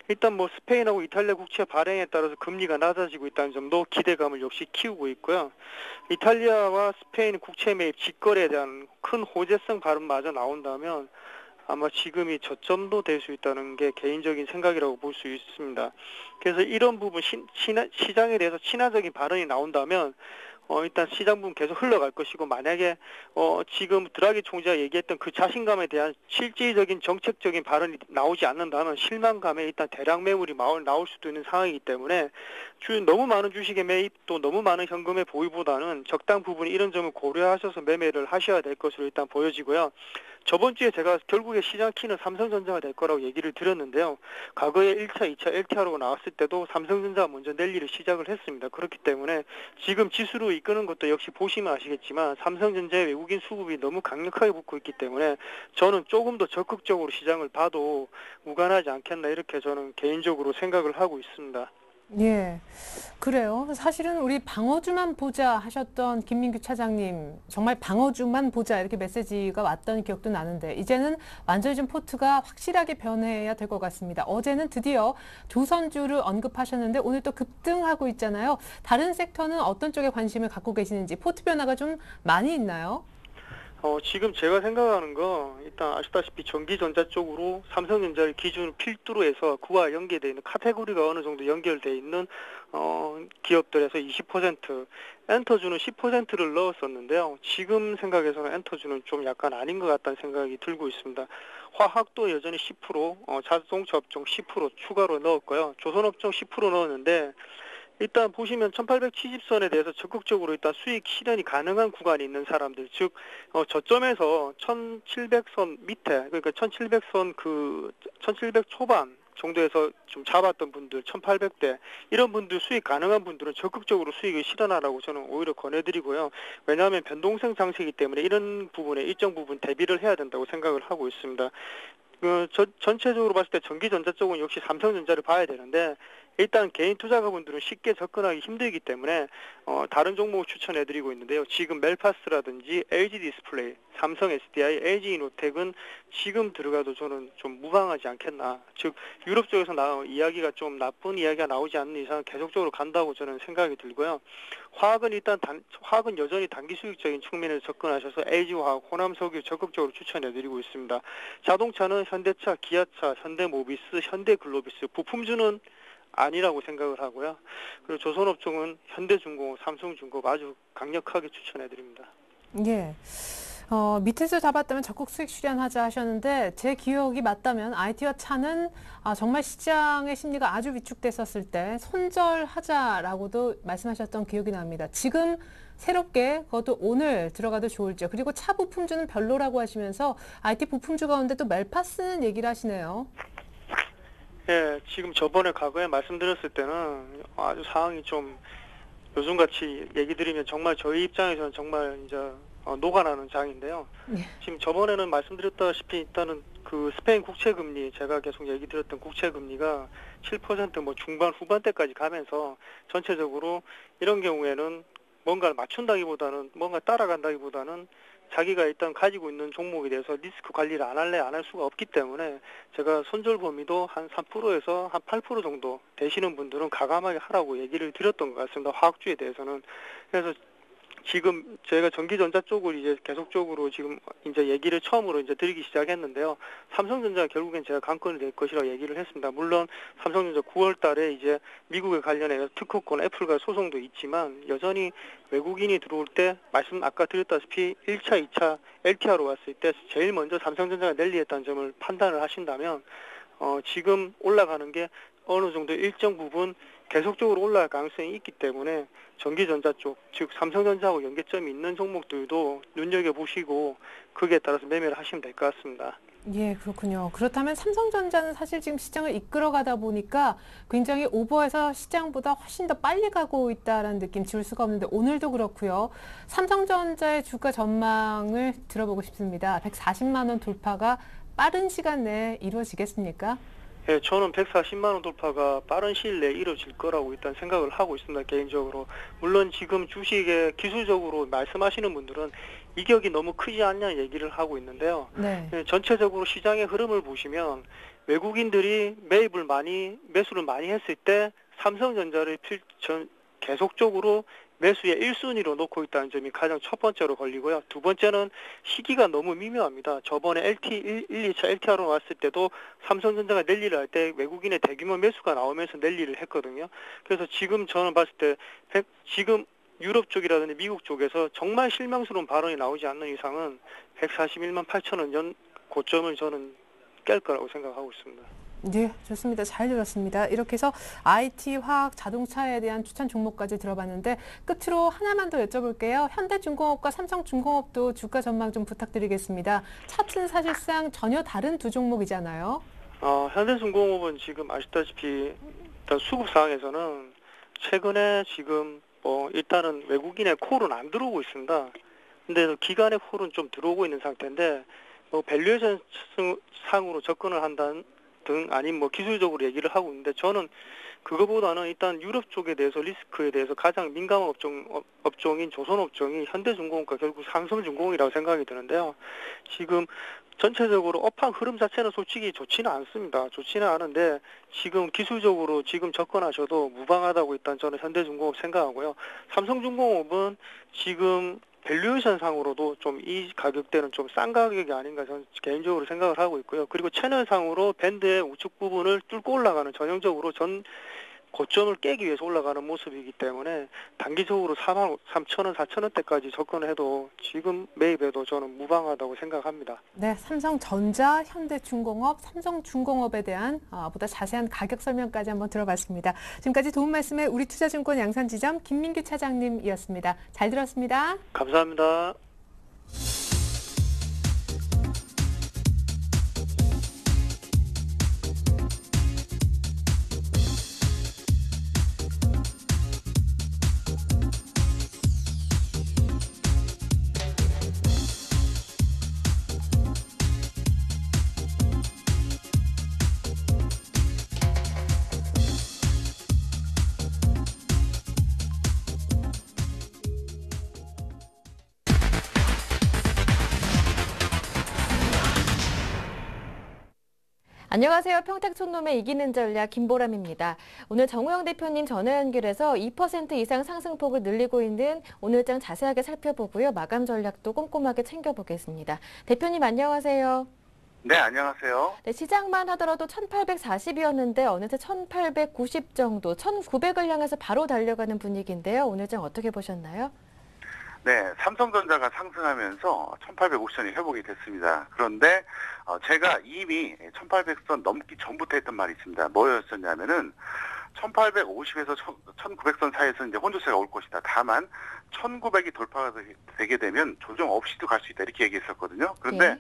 일단 뭐 스페인하고 이탈리아 국채 발행에 따라서 금리가 낮아지고 있다는 점도 기대감을 역시 키우고 있고요. 이탈리아와 스페인 국채 매입 직거래에 대한 큰 호재성 발언마저 나온다면 아마 지금이 저점도 될 수 있다는 게 개인적인 생각이라고 볼 수 있습니다. 그래서 이런 부분 시장에 대해서 친화적인 발언이 나온다면 일단 시장 부분 계속 흘러갈 것이고 만약에 지금 드라기 총재가 얘기했던 그 자신감에 대한 실질적인 정책적인 발언이 나오지 않는다면 실망감에 일단 대량 매물이 나올 수도 있는 상황이기 때문에 너무 많은 주식의 매입 또 너무 많은 현금의 보유보다는 적당 부분 이런 점을 고려하셔서 매매를 하셔야 될 것으로 일단 보여지고요. 저번 주에 제가 결국에 시장 키는 삼성전자가 될 거라고 얘기를 드렸는데요. 과거에 1차, 2차 LTRO가 나왔을 때도 삼성전자가 먼저 랠리를 시작을 했습니다. 그렇기 때문에 지금 지수로 이끄는 것도 역시 보시면 아시겠지만 삼성전자의 외국인 수급이 너무 강력하게 붙고 있기 때문에 저는 조금 더 적극적으로 시장을 봐도 무관하지 않겠나 이렇게 저는 개인적으로 생각을 하고 있습니다. 예, 그래요. 사실은 우리 방어주만 보자 하셨던 김민규 차장님, 정말 방어주만 보자 이렇게 메시지가 왔던 기억도 나는데 이제는 완전히 좀 포트가 확실하게 변해야 될 것 같습니다. 어제는 드디어 조선주를 언급하셨는데 오늘 또 급등하고 있잖아요. 다른 섹터는 어떤 쪽에 관심을 갖고 계시는지 포트 변화가 좀 많이 있나요? 지금 제가 생각하는 거 일단 아시다시피 전기전자 쪽으로 삼성전자를 기준으로 필두로 해서 그와 연계되어 있는 카테고리가 어느 정도 연결되어 있는 기업들에서 20%, 엔터주는 10%를 넣었었는데요. 지금 생각에서는 엔터주는 좀 약간 아닌 것 같다는 생각이 들고 있습니다. 화학도 여전히 10%, 자동차 업종 10% 추가로 넣었고요. 조선업종 10% 넣었는데 일단 보시면 1870선에 대해서 적극적으로 일단 수익 실현이 가능한 구간이 있는 사람들, 즉 저점에서 1700선 밑에, 그러니까 1700선 1700 초반 정도에서 좀 잡았던 분들 1800대 이런 분들 수익 가능한 분들은 적극적으로 수익을 실현하라고 저는 오히려 권해드리고요. 왜냐하면 변동성 장세이기 때문에 이런 부분에 일정 부분 대비를 해야 된다고 생각을 하고 있습니다. 전체적으로 봤을 때 전기전자 쪽은 역시 삼성전자를 봐야 되는데 일단 개인 투자가분들은 쉽게 접근하기 힘들기 때문에 다른 종목을 추천해드리고 있는데요. 지금 멜파스라든지 LG 디스플레이, 삼성 SDI, LG 이노텍은 지금 들어가도 저는 좀 무방하지 않겠나. 즉 유럽 쪽에서 이야기가 좀 나쁜 이야기가 나오지 않는 이상 계속적으로 간다고 저는 생각이 들고요. 화학은 여전히 단기 수익적인 측면에서 접근하셔서 LG화학, 호남석유 적극적으로 추천해드리고 있습니다. 자동차는 현대차, 기아차, 현대모비스, 현대글로비스, 부품주는 아니라고 생각을 하고요. 그리고 조선업종은 현대중공업, 삼성중공업 아주 강력하게 추천해드립니다. 예. 밑에서 잡았다면 적극 수익 실현하자 하셨는데 제 기억이 맞다면 IT와 차는 정말 시장의 심리가 아주 위축됐었을 때 손절하자라고도 말씀하셨던 기억이 납니다. 지금 새롭게 그것도 오늘 들어가도 좋을지요. 그리고 차 부품주는 별로라고 하시면서 IT 부품주 가운데 또 멜파스는 얘기를 하시네요. 예, 지금 저번에 과거에 말씀드렸을 때는 아주 상황이 좀 요즘같이 얘기 드리면 정말 저희 입장에서는 정말 이제 녹아나는 장인데요. 예. 지금 저번에는 말씀드렸다시피 일단은 그 스페인 국채금리 제가 계속 얘기 드렸던 국채금리가 7% 뭐 중반 후반대까지 가면서 전체적으로 이런 경우에는 뭔가를 맞춘다기보다는 뭔가 따라간다기보다는 자기가 일단 가지고 있는 종목에 대해서 리스크 관리를 안 할 수가 없기 때문에 제가 손절 범위도 한 3%에서 한 8% 정도 되시는 분들은 과감하게 하라고 얘기를 드렸던 것 같습니다. 화학주에 대해서는. 그래서 지금 제가 전기전자 쪽을 이제 계속적으로 지금 이제 얘기를 처음으로 이제 드리기 시작했는데요. 삼성전자 결국엔 제가 강권이 될 것이라고 얘기를 했습니다. 물론 삼성전자 9월 달에 이제 미국에 관련해서 특허권 애플과 소송도 있지만 여전히 외국인이 들어올 때 말씀 아까 드렸다시피 1차, 2차 LTR로 왔을 때 제일 먼저 삼성전자가 랠리했다는 점을 판단을 하신다면 지금 올라가는 게 어느 정도 일정 부분 계속적으로 올라갈 가능성이 있기 때문에 전기전자 쪽, 즉 삼성전자하고 연계점이 있는 종목들도 눈여겨보시고 거기에 따라서 매매를 하시면 될 것 같습니다. 예, 그렇군요. 그렇다면 삼성전자는 사실 지금 시장을 이끌어가다 보니까 굉장히 오버해서 시장보다 훨씬 더 빨리 가고 있다는 느낌 지울 수가 없는데 오늘도 그렇고요. 삼성전자의 주가 전망을 들어보고 싶습니다. 140만 원 돌파가 빠른 시간 내에 이루어지겠습니까? 예, 저는 140만 원 돌파가 빠른 시일 내에 이루어질 거라고 일단 생각을 하고 있습니다. 개인적으로. 물론 지금 주식에 기술적으로 말씀하시는 분들은 이격이 너무 크지 않냐 얘기를 하고 있는데요. 네. 예, 전체적으로 시장의 흐름을 보시면 외국인들이 매수를 많이 했을 때 삼성전자를 계속적으로 매수의 1순위로 놓고 있다는 점이 가장 첫 번째로 걸리고요. 두 번째는 시기가 너무 미묘합니다. 저번에 2차 LTR로 왔을 때도 삼성전자가 랠리를 할 때 외국인의 대규모 매수가 나오면서 랠리를 했거든요. 그래서 지금 저는 봤을 때 지금 유럽 쪽이라든지 미국 쪽에서 정말 실망스러운 발언이 나오지 않는 이상은 141만 8천 원 연 고점을 저는 깰 거라고 생각하고 있습니다. 네, 좋습니다. 잘 들었습니다. 이렇게 해서 IT, 화학, 자동차에 대한 추천 종목까지 들어봤는데 끝으로 하나만 더 여쭤볼게요. 현대중공업과 삼성중공업도 주가 전망 좀 부탁드리겠습니다. 차트는 사실상 전혀 다른 두 종목이잖아요. 현대중공업은 지금 아시다시피 일단 수급 상황에서는 최근에 지금 일단은 외국인의 콜은 안 들어오고 있습니다. 근데 기관의 콜은 좀 들어오고 있는 상태인데 밸류에이션 상으로 접근을 한다는 등 아니면 기술적으로 얘기를 하고 있는데 저는 그거보다는 일단 유럽 쪽에 대해서 리스크에 대해서 가장 민감한 업종인 조선업종이 현대중공업과 결국 삼성중공업이라고 생각이 드는데요. 지금 전체적으로 업황 흐름 자체는 솔직히 좋지는 않습니다. 좋지는 않은데 지금 기술적으로 지금 접근하셔도 무방하다고 일단 저는 현대중공업 생각하고요. 삼성중공업은 지금 밸류에이션 상으로도 좀 이 가격대는 좀 싼 가격이 아닌가 저는 개인적으로 생각을 하고 있고요. 그리고 채널 상으로 밴드의 우측 부분을 뚫고 올라가는 전형적으로 전 고점을 깨기 위해서 올라가는 모습이기 때문에 단기적으로 43,000원, 4,000원대까지 접근해도 지금 매입해도 저는 무방하다고 생각합니다. 네, 삼성전자, 현대중공업, 삼성중공업에 대한 보다 자세한 가격 설명까지 한번 들어봤습니다. 지금까지 도움 말씀에 우리투자증권 양산지점 김민규 차장님이었습니다. 잘 들었습니다. 감사합니다. 안녕하세요. 평택촌놈의 이기는 전략 김보람입니다. 오늘 정우영 대표님 전화 연결해서 2% 이상 상승폭을 늘리고 있는 오늘장 자세하게 살펴보고요. 마감 전략도 꼼꼼하게 챙겨보겠습니다. 대표님 안녕하세요. 네, 안녕하세요. 네, 시장만 하더라도 1840이었는데 어느새 1890 정도, 1900을 향해서 바로 달려가는 분위기인데요. 오늘장 어떻게 보셨나요? 네, 삼성전자가 상승하면서 1850선이 회복이 됐습니다. 그런데 제가 이미 1800선 넘기 전부터 했던 말이 있습니다. 뭐였었냐면은 1850에서 1900선 사이에서 이제 혼조세가 올 것이다. 다만 1900이 돌파가 되게 되면 조정 없이도 갈 수 있다. 이렇게 얘기했었거든요. 그런데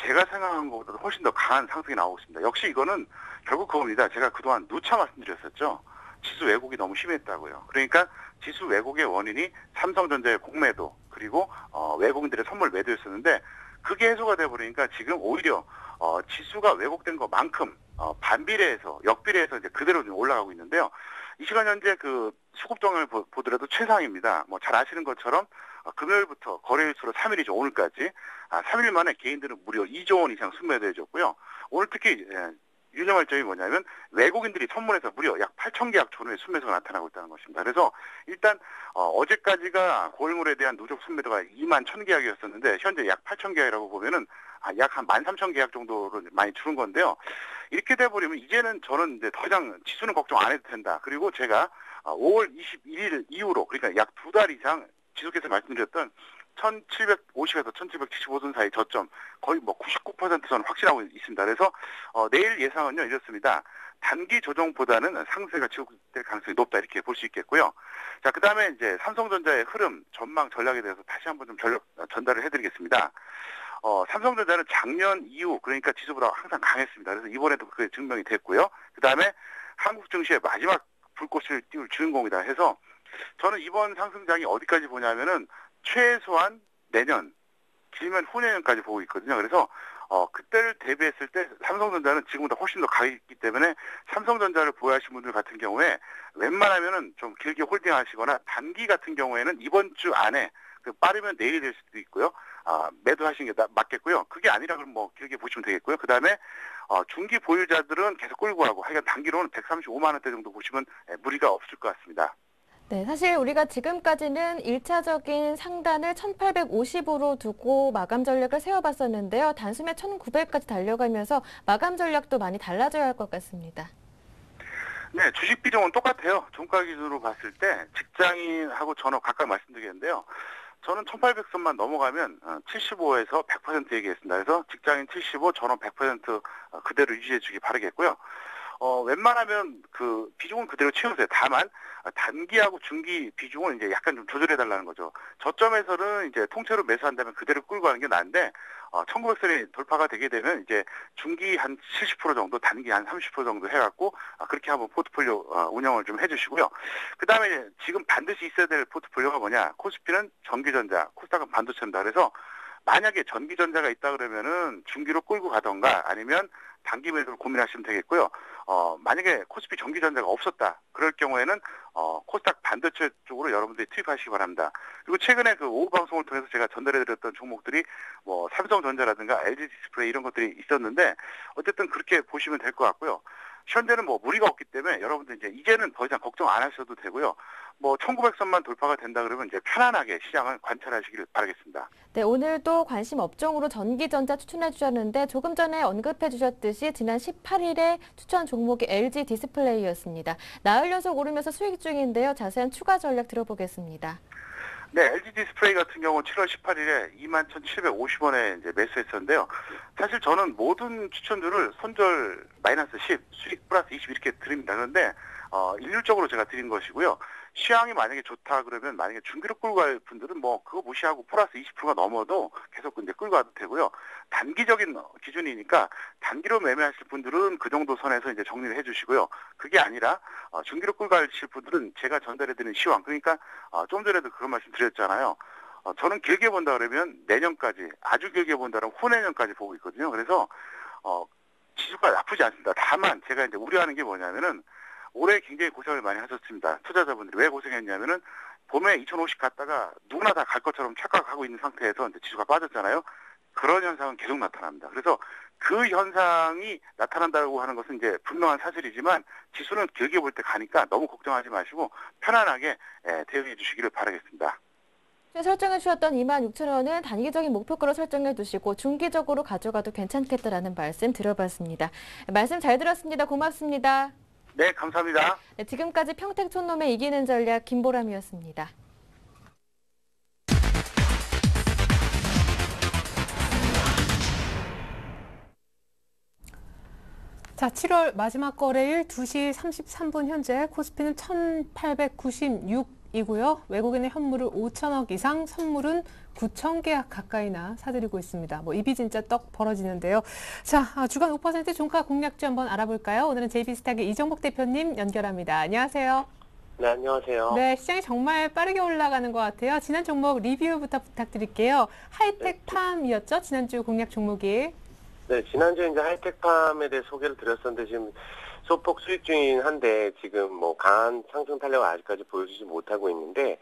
제가 생각한 것보다 훨씬 더 강한 상승이 나오고 있습니다. 역시 이거는 결국 그겁니다. 제가 그동안 누차 말씀드렸었죠. 지수 왜곡이 너무 심했다고요. 그러니까 지수 왜곡의 원인이 삼성전자의 공매도 그리고 외국인들의 선물 매도였었는데 그게 해소가 돼버리니까 지금 오히려 지수가 왜곡된 것만큼 반비례해서 역비례해서 이제 그대로 좀 올라가고 있는데요. 이 시간 현재 그 수급동을 보더라도 최상입니다. 뭐 잘 아시는 것처럼 금요일부터 거래일 수로 3일이죠. 오늘까지 3일 만에 개인들은 무려 2조 원 이상 순매도해줬고요. 오늘 특히 유념할 점이 뭐냐면 외국인들이 선물해서 무려 약 8,000계약 전후의 순매수가 나타나고 있다는 것입니다. 그래서 일단 어제까지가 고일물에 대한 누적 순매도가 2만 1,000계약이었었는데 현재 약 8,000계약이라고 보면은 약 한 13,000계약 정도로 많이 줄은 건데요. 이렇게 돼버리면 이제는 저는 이제 더 이상 지수는 걱정 안 해도 된다. 그리고 제가 5월 21일 이후로 그러니까 약 2달 이상 지속해서 말씀드렸던 1750에서 1775선 사이 저점 거의 뭐 99%선 확신하고 있습니다. 그래서 내일 예상은요 이렇습니다. 단기 조정보다는 상승세가 지속될 가능성이 높다 이렇게 볼 수 있겠고요. 자, 그다음에 이제 삼성전자의 흐름 전망 전략에 대해서 다시 한번 좀 전달을 해드리겠습니다. 삼성전자는 작년 이후 그러니까 지수보다 항상 강했습니다. 그래서 이번에도 그게 증명이 됐고요. 그다음에 한국 증시의 마지막 불꽃을 띄울 주인공이다 해서 저는 이번 상승장이 어디까지 보냐면은 최소한 내년, 길면 후내년까지 보고 있거든요. 그래서 그때를 대비했을 때 삼성전자는 지금보다 훨씬 더 강했기 때문에 삼성전자를 보유하신 분들 같은 경우에 웬만하면은 좀 길게 홀딩하시거나 단기 같은 경우에는 이번 주 안에 빠르면 내일이 될 수도 있고요. 매도하시는 게 맞겠고요. 그게 아니라 그럼 뭐 길게 보시면 되겠고요. 그 다음에 중기 보유자들은 계속 끌고 가고 하여간 단기로는 135만 원대 정도 보시면 무리가 없을 것 같습니다. 네, 사실 우리가 지금까지는 1차적인 상단을 1850으로 두고 마감 전략을 세워봤었는데요. 단숨에 1900까지 달려가면서 마감 전략도 많이 달라져야 할 것 같습니다. 네, 주식 비중은 똑같아요. 종가 기준으로 봤을 때 직장인하고 저는 각각 말씀드리겠는데요. 저는 1800선만 넘어가면 75에서 100% 얘기했습니다. 그래서 직장인 75, 전원 100% 그대로 유지해 주기 바라겠고요. 웬만하면 그 비중은 그대로 채우세요. 다만 단기하고 중기 비중은 이제 약간 좀 조절해 달라는 거죠. 저점에서는 이제 통째로 매수한다면 그대로 끌고 가는 게 나은데 1900선이 돌파가 되게 되면 이제 중기 한 70% 정도, 단기 한 30% 정도 해갖고 그렇게 한번 포트폴리오 운영을 좀 해주시고요. 그 다음에 지금 반드시 있어야 될 포트폴리오가 뭐냐? 코스피는 전기전자, 코스닥은 반도체입니다. 그래서 만약에 전기전자가 있다 그러면은 중기로 끌고 가던가 아니면 단기 매수를 고민하시면 되겠고요. 만약에 코스피 전기전자가 없었다. 그럴 경우에는 코스닥 반도체 쪽으로 여러분들이 투입하시기 바랍니다. 그리고 최근에 그 오후 방송을 통해서 제가 전달해드렸던 종목들이 뭐 삼성전자라든가 LG 디스플레이 이런 것들이 있었는데 어쨌든 그렇게 보시면 될 것 같고요. 현재는 뭐 무리가 없기 때문에 여러분들 이제는 더 이상 걱정 안 하셔도 되고요. 뭐 1900선만 돌파가 된다 그러면 이제 편안하게 시장을 관찰하시기를 바라겠습니다. 네, 오늘도 관심 업종으로 전기전자 추천해 주셨는데 조금 전에 언급해 주셨듯이 지난 18일에 추천 종목이 LG 디스플레이였습니다. 나흘 연속 오르면서 수익 중인데요. 자세한 추가 전략 들어보겠습니다. 네, LG 디스플레이 같은 경우는 7월 18일에 21,750원에 이제 매수했었는데요. 사실 저는 모든 추천주를 손절 마이너스 10, 수익 플러스 20 이렇게 드립니다. 그런데 일률적으로 제가 드린 것이고요. 시황이 만약에 좋다 그러면 만약에 중기로 끌고 갈 분들은 뭐 그거 무시하고 플러스 20%가 넘어도 계속 이제 끌고 가도 되고요. 단기적인 기준이니까 단기로 매매하실 분들은 그 정도 선에서 이제 정리를 해주시고요. 그게 아니라 중기로 끌고 가실 분들은 제가 전달해드리는 시황 그러니까 좀 전에도 그런 말씀 드렸잖아요. 저는 길게 본다 그러면 내년까지 아주 길게 본다면 후내년까지 보고 있거든요. 그래서 지수가 나쁘지 않습니다. 다만 제가 이제 우려하는 게 뭐냐면은 올해 굉장히 고생을 많이 하셨습니다. 투자자분들이 왜 고생했냐면은 봄에 2050 갔다가 누구나 다 갈 것처럼 착각하고 있는 상태에서 이제 지수가 빠졌잖아요. 그런 현상은 계속 나타납니다. 그래서 그 현상이 나타난다고 하는 것은 이제 분명한 사실이지만 지수는 길게 볼 때 가니까 너무 걱정하지 마시고 편안하게 대응해 주시기를 바라겠습니다. 설정해 주셨던 26,000원은 단기적인 목표가로 설정해 두시고 중기적으로 가져가도 괜찮겠다라는 말씀 들어봤습니다. 말씀 잘 들었습니다. 고맙습니다. 네, 감사합니다. 네, 지금까지 평택촌놈의 이기는 전략 김보람이었습니다. 자, 7월 마지막 거래일 2시 33분 현재 코스피는 1896이고요. 외국인의 현물을 5천억 이상, 선물은 9천 계약 가까이나 사들이고 있습니다. 뭐 입이 진짜 떡 벌어지는데요. 자, 주간 5% 종가 공략주 한번 알아볼까요? 오늘은 JB스탁의 이정복 대표님 연결합니다. 안녕하세요. 네, 안녕하세요. 네, 시장이 정말 빠르게 올라가는 것 같아요. 지난 종목 리뷰부터 부탁드릴게요. 하이텍팜이었죠? 지난주 공략 종목이. 네, 지난주에 이제 하이텍팜에 대해 소개를 드렸었는데 지금 소폭 수익 중인 한데 지금 뭐 강한 상승 탄력을 아직까지 보여주지 못하고 있는데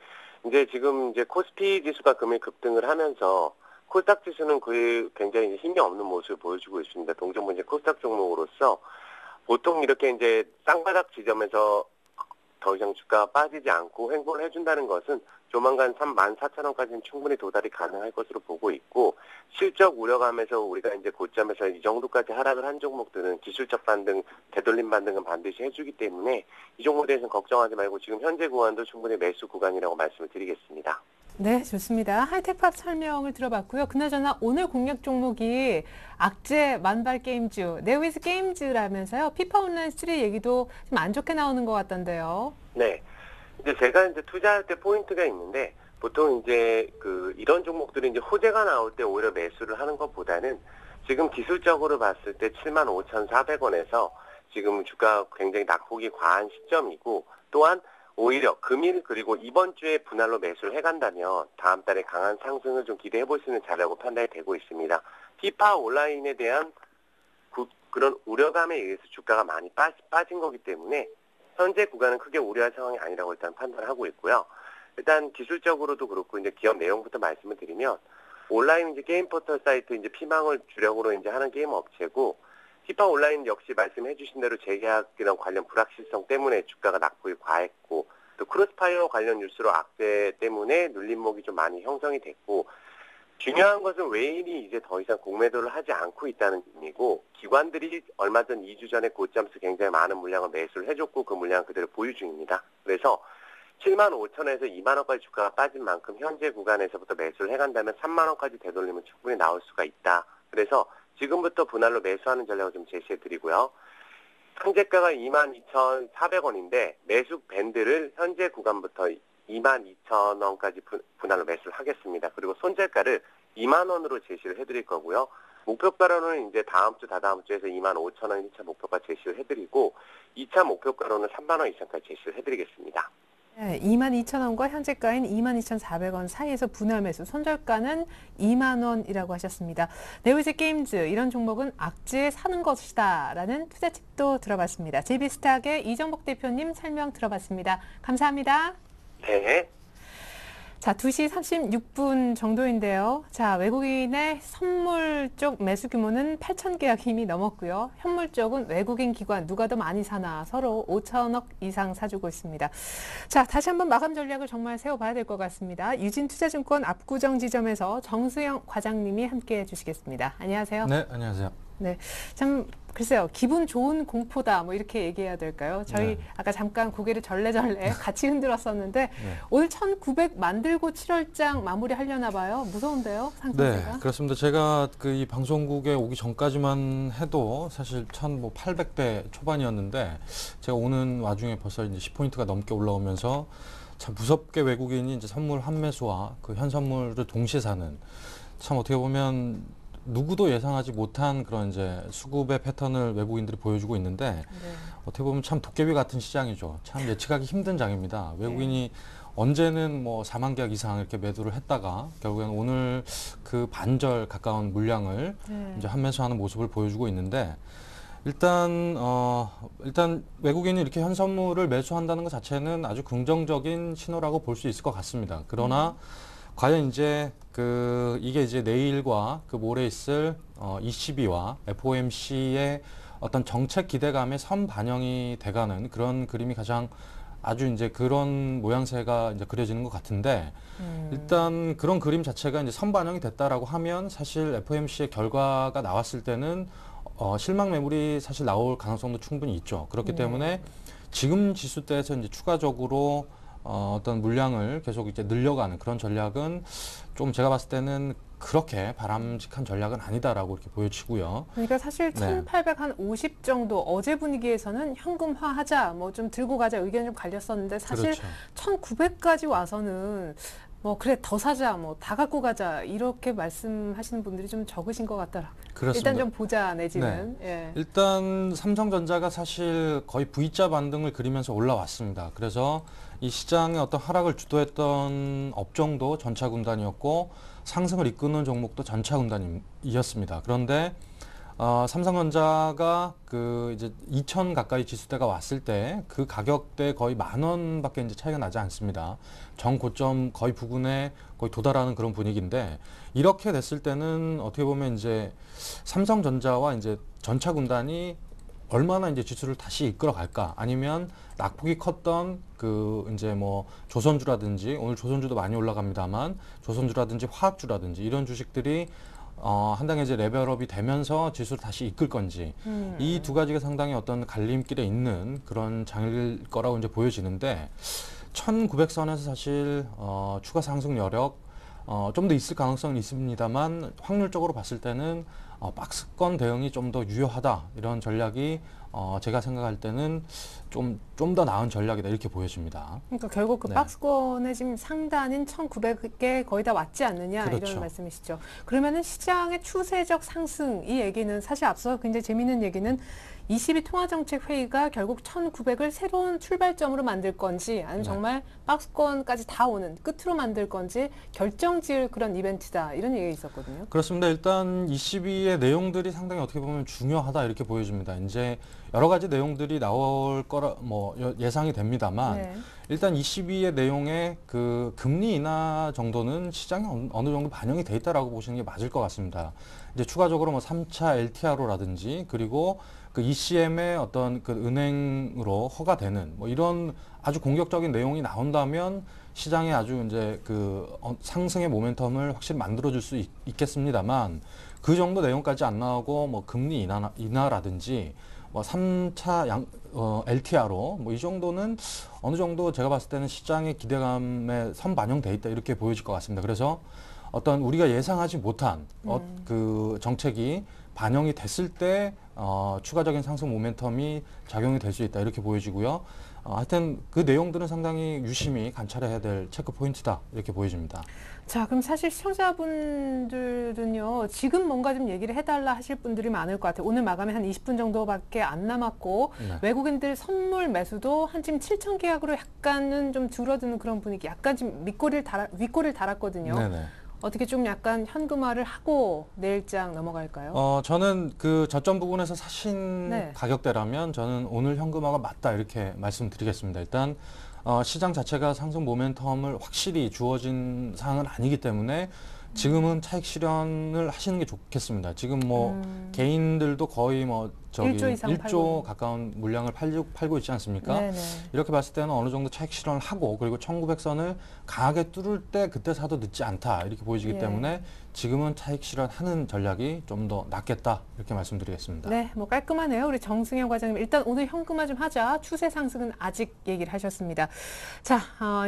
이제 지금 이제 코스피 지수가 금일 급등을 하면서 코스닥 지수는 거의 굉장히 힘이 없는 모습을 보여주고 있습니다. 동종분 이제 코스닥 종목으로서 보통 이렇게 이제 쌍바닥 지점에서 더 이상 주가가 빠지지 않고 횡보를 해준다는 것은 조만간 34,000원까지는 충분히 도달이 가능할 것으로 보고 있고 실적 우려감에서 우리가 이제 고점에서 이 정도까지 하락을 한 종목들은 기술적 반등, 되돌림 반등은 반드시 해주기 때문에 이 종목에 대해서는 걱정하지 말고 지금 현재 구간도 충분히 매수 구간이라고 말씀을 드리겠습니다. 네, 좋습니다. 하이텍팜 설명을 들어봤고요. 그나저나 오늘 공략 종목이 악재 만발 게임즈, 네오위즈 게임즈라면서요. 피파 온라인 3 얘기도 좀 안 좋게 나오는 것 같던데요. 네. 이제 제가 이제 투자할 때 포인트가 있는데 보통 이제 이런 종목들이 이제 호재가 나올 때 오히려 매수를 하는 것보다는 지금 기술적으로 봤을 때 75,400원에서 지금 주가 굉장히 낙폭이 과한 시점이고 또한 오히려 금일 그리고 이번 주에 분할로 매수를 해간다면 다음 달에 강한 상승을 좀 기대해 볼 수 있는 자료라고 판단이 되고 있습니다. 피파 온라인에 대한 그런 우려감에 의해서 주가가 많이 빠진 거기 때문에 현재 구간은 크게 우려할 상황이 아니라고 일단 판단하고 있고요. 일단 기술적으로도 그렇고 이제 기업 내용부터 말씀을 드리면 온라인 이제 게임 포털 사이트 이제 피망을 주력으로 이제 하는 게임 업체고 피파 온라인 역시 말씀해 주신 대로 재계약이랑 관련 불확실성 때문에 주가가 낙폭이 과했고 또 크로스파이어 관련 뉴스로 악재 때문에 눌림목이 좀 많이 형성이 됐고 중요한 것은 외인이 이제 더 이상 공매도를 하지 않고 있다는 의미고 기관들이 얼마 전 2주 전에 고점수 굉장히 많은 물량을 매수를 해줬고 그 물량은 그대로 보유 중입니다. 그래서 75,000원에서 2만원까지 주가가 빠진 만큼 현재 구간에서부터 매수를 해간다면 3만원까지 되돌리면 충분히 나올 수가 있다. 그래서 지금부터 분할로 매수하는 전략을 좀 제시해드리고요. 상재가가 22,400원인데 매수 밴드를 현재 구간부터 22,000원까지 분할로 매수를 하겠습니다. 그리고 손절가를 2만원으로 제시를 해드릴 거고요. 목표가로는 이제 다음 주, 다다음 주에서 25,000원 1차 목표가 제시를 해드리고 2차 목표가로는 3만원 이상까지 제시를 해드리겠습니다. 네, 22,000원과 현재가인 22,400원 사이에서 분할 매수, 손절가는 2만 원이라고 하셨습니다. 네오위즈 게임즈, 이런 종목은 악재에 사는 것이다 라는 투자 팁도 들어봤습니다. JB스탁의 이정복 대표님 설명 들어봤습니다. 감사합니다. 네. 자, 2시 36분 정도인데요. 자, 외국인의 선물 쪽 매수 규모는 8천 계약 이미 넘었고요. 현물 쪽은 외국인 기관 누가 더 많이 사나 서로 5천억 이상 사주고 있습니다. 자, 다시 한번 마감 전략을 정말 세워봐야 될 것 같습니다. 유진투자증권 압구정 지점에서 정수영 과장님이 함께해 주시겠습니다. 안녕하세요. 네, 안녕하세요. 네, 참 글쎄요. 기분 좋은 공포다 뭐 이렇게 얘기해야 될까요? 저희 네. 아까 잠깐 고개를 절레절레 같이 흔들었었는데 네. 오늘 1,900 만들고 7월장 마무리하려나 봐요. 무서운데요, 상승세가? 네, 그렇습니다. 제가 이 방송국에 오기 전까지만 해도 사실 1,800대 초반이었는데 제가 오는 와중에 벌써 이제 10포인트가 넘게 올라오면서 참 무섭게 외국인이 이제 선물 환매수와 그 현선물을 동시에 사는 참 어떻게 보면 누구도 예상하지 못한 그런 이제 수급의 패턴을 외국인들이 보여주고 있는데 네. 어떻게 보면 참 도깨비 같은 시장이죠. 참 예측하기 힘든 장입니다. 외국인이 언제는 뭐 4만 계약 이상 이렇게 매도를 했다가 결국엔 오늘 그 반절 가까운 물량을 이제 환매수하는 모습을 보여주고 있는데 일단 외국인이 이렇게 현선물을 매수한다는 것 자체는 아주 긍정적인 신호라고 볼 수 있을 것 같습니다. 그러나 과연 이제 이게 이제 내일과 모레 있을 ECB와 FOMC의 어떤 정책 기대감의 선 반영이 돼가는 그런 그림이 가장 아주 이제 그런 모양새가 이제 그려지는 것 같은데 일단 그런 그림 자체가 이제 선 반영이 됐다라고 하면 사실 FOMC의 결과가 나왔을 때는 실망 매물이 사실 나올 가능성도 충분히 있죠. 그렇기 때문에 지금 지수대에서 이제 추가적으로 어떤 물량을 계속 이제 늘려가는 그런 전략은 좀 제가 봤을 때는 그렇게 바람직한 전략은 아니다라고 이렇게 보여지고요. 그러니까 사실 네. 1850 정도 어제 분위기에서는 현금화하자, 뭐 좀 들고 가자 의견이 좀 갈렸었는데 사실 그렇죠. 1900까지 와서는 뭐 그래 더 사자, 뭐 다 갖고 가자 이렇게 말씀하시는 분들이 좀 적으신 것 같더라고요. 그렇습니다. 일단 좀 보자 내지는. 예. 일단 삼성전자가 사실 거의 V자 반등을 그리면서 올라왔습니다. 그래서 이 시장의 어떤 하락을 주도했던 업종도 전차 군단이었고 상승을 이끄는 종목도 전차 군단이었습니다. 그런데 삼성전자가 그 이제 2천 가까이 지수대가 왔을 때 그 가격대 거의 10,000원밖에 이제 차이가 나지 않습니다. 정고점 거의 부근에 거의 도달하는 그런 분위기인데 이렇게 됐을 때는 어떻게 보면 이제 삼성전자와 이제 전차 군단이 얼마나 이제 지수를 다시 이끌어 갈까? 아니면 낙폭이 컸던 그 이제 뭐 조선주라든지 오늘 조선주도 많이 올라갑니다만 조선주라든지 화학주라든지 이런 주식들이 한 단계 이제 레벨업이 되면서 지수를 다시 이끌 건지 이 두 가지가 상당히 어떤 갈림길에 있는 그런 장일 거라고 이제 보여지는데 1900선에서 사실 추가 상승 여력 좀 더 있을 가능성은 있습니다만 확률적으로 봤을 때는 박스권 대응이 좀 더 유효하다 이런 전략이 제가 생각할 때는 좀 더 나은 전략이다 이렇게 보여집니다. 그러니까 결국 그 네. 박스권의 지금 상단인 1900개 거의 다 왔지 않느냐 그렇죠. 이런 말씀이시죠. 그러면은 시장의 추세적 상승 이 얘기는 사실 앞서 굉장히 재미있는 얘기는 22 통화정책회의가 결국 1900을 새로운 출발점으로 만들 건지 아니면 네. 정말 박스권까지 다 오는 끝으로 만들 건지 결정지을 그런 이벤트다 이런 얘기가 있었거든요. 그렇습니다. 일단 22의 내용들이 상당히 어떻게 보면 중요하다 이렇게 보여집니다. 이제 여러 가지 내용들이 나올 거라 뭐 예상이 됩니다만 네. 일단 22의 내용의 그 금리 인하 정도는 시장에 어느 정도 반영이 돼 있다라고 보시는 게 맞을 것 같습니다. 이제 추가적으로 뭐 3차 LTRO라든지 그리고 그 ECM의 어떤 그 은행으로 허가되는 뭐 이런 아주 공격적인 내용이 나온다면 시장에 아주 이제 그 상승의 모멘텀을 확실히 만들어줄 수 있겠습니다만 그 정도 내용까지 안 나오고 뭐 금리 인하라든지 뭐 3차 LTRO 뭐 이 정도는 어느 정도 제가 봤을 때는 시장의 기대감에 선반영돼 있다 이렇게 보여질 것 같습니다. 그래서 어떤 우리가 예상하지 못한 그 정책이 반영이 됐을 때 추가적인 상승 모멘텀이 작용이 될 수 있다 이렇게 보여지고요. 하여튼 그 내용들은 상당히 유심히 관찰해야 될 체크 포인트다 이렇게 보여집니다. 자, 그럼 사실 시청자분들은요, 지금 뭔가 좀 얘기를 해달라 하실 분들이 많을 것 같아요. 오늘 마감에 한 20분 정도밖에 안 남았고, 네. 외국인들 선물 매수도 한 지금 7천 계약으로 약간은 좀 줄어드는 그런 분위기, 약간 지금 윗꼬리를 달았거든요. 네네. 어떻게 좀 약간 현금화를 하고 내일장 넘어갈까요? 저는 그 저점 부분에서 사신 네. 가격대라면 저는 오늘 현금화가 맞다 이렇게 말씀드리겠습니다. 일단 시장 자체가 상승 모멘텀을 확실히 주어진 상황은 아니기 때문에 지금은 차익 실현을 하시는 게 좋겠습니다. 지금 뭐 개인들도 거의 뭐 저기 1조 이상 1조 팔고. 가까운 물량을 팔고 있지 않습니까? 네네. 이렇게 봤을 때는 어느 정도 차익 실현을 하고 그리고 1900선을 강하게 뚫을 때 그때 사도 늦지 않다 이렇게 보여지기 예. 때문에 지금은 차익 실현하는 전략이 좀 더 낫겠다 이렇게 말씀드리겠습니다. 네, 뭐 깔끔하네요. 우리 정승현 과장님. 일단 오늘 현금화 좀 하자. 추세 상승은 아직 얘기를 하셨습니다. 자,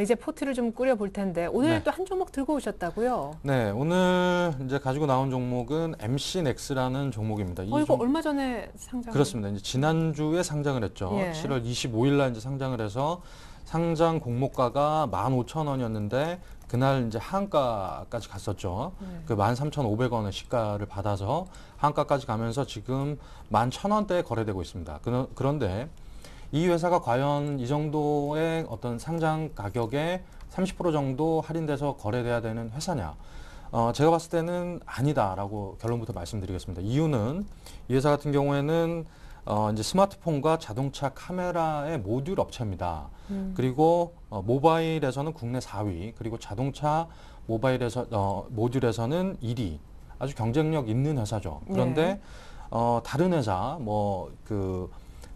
이제 포트를 좀 꾸려볼 텐데 오늘 네. 또 한 종목 들고 오셨다고요? 네, 오늘 이제 가지고 나온 종목은 MC넥스라는 종목입니다. 이거 얼마 전에 상장? 그렇습니다. 이제 지난주에 상장을 했죠. 예. 7월 25일 날 이제 상장을 해서 상장 공모가가 15,000원이었는데 그날 이제 하한가까지 갔었죠. 그 13,500원의 시가를 받아서 하한가까지 가면서 지금 11,000원대에 거래되고 있습니다. 그런데 이 회사가 과연 이 정도의 어떤 상장 가격에 30% 정도 할인돼서 거래돼야 되는 회사냐? 제가 봤을 때는 아니다라고 결론부터 말씀드리겠습니다. 이유는 이 회사 같은 경우에는 이제 스마트폰과 자동차 카메라의 모듈 업체입니다. 그리고 모바일에서는 국내 4위, 그리고 자동차 모바일에서 모듈에서는 1위. 아주 경쟁력 있는 회사죠. 그런데 다른 회사 뭐 그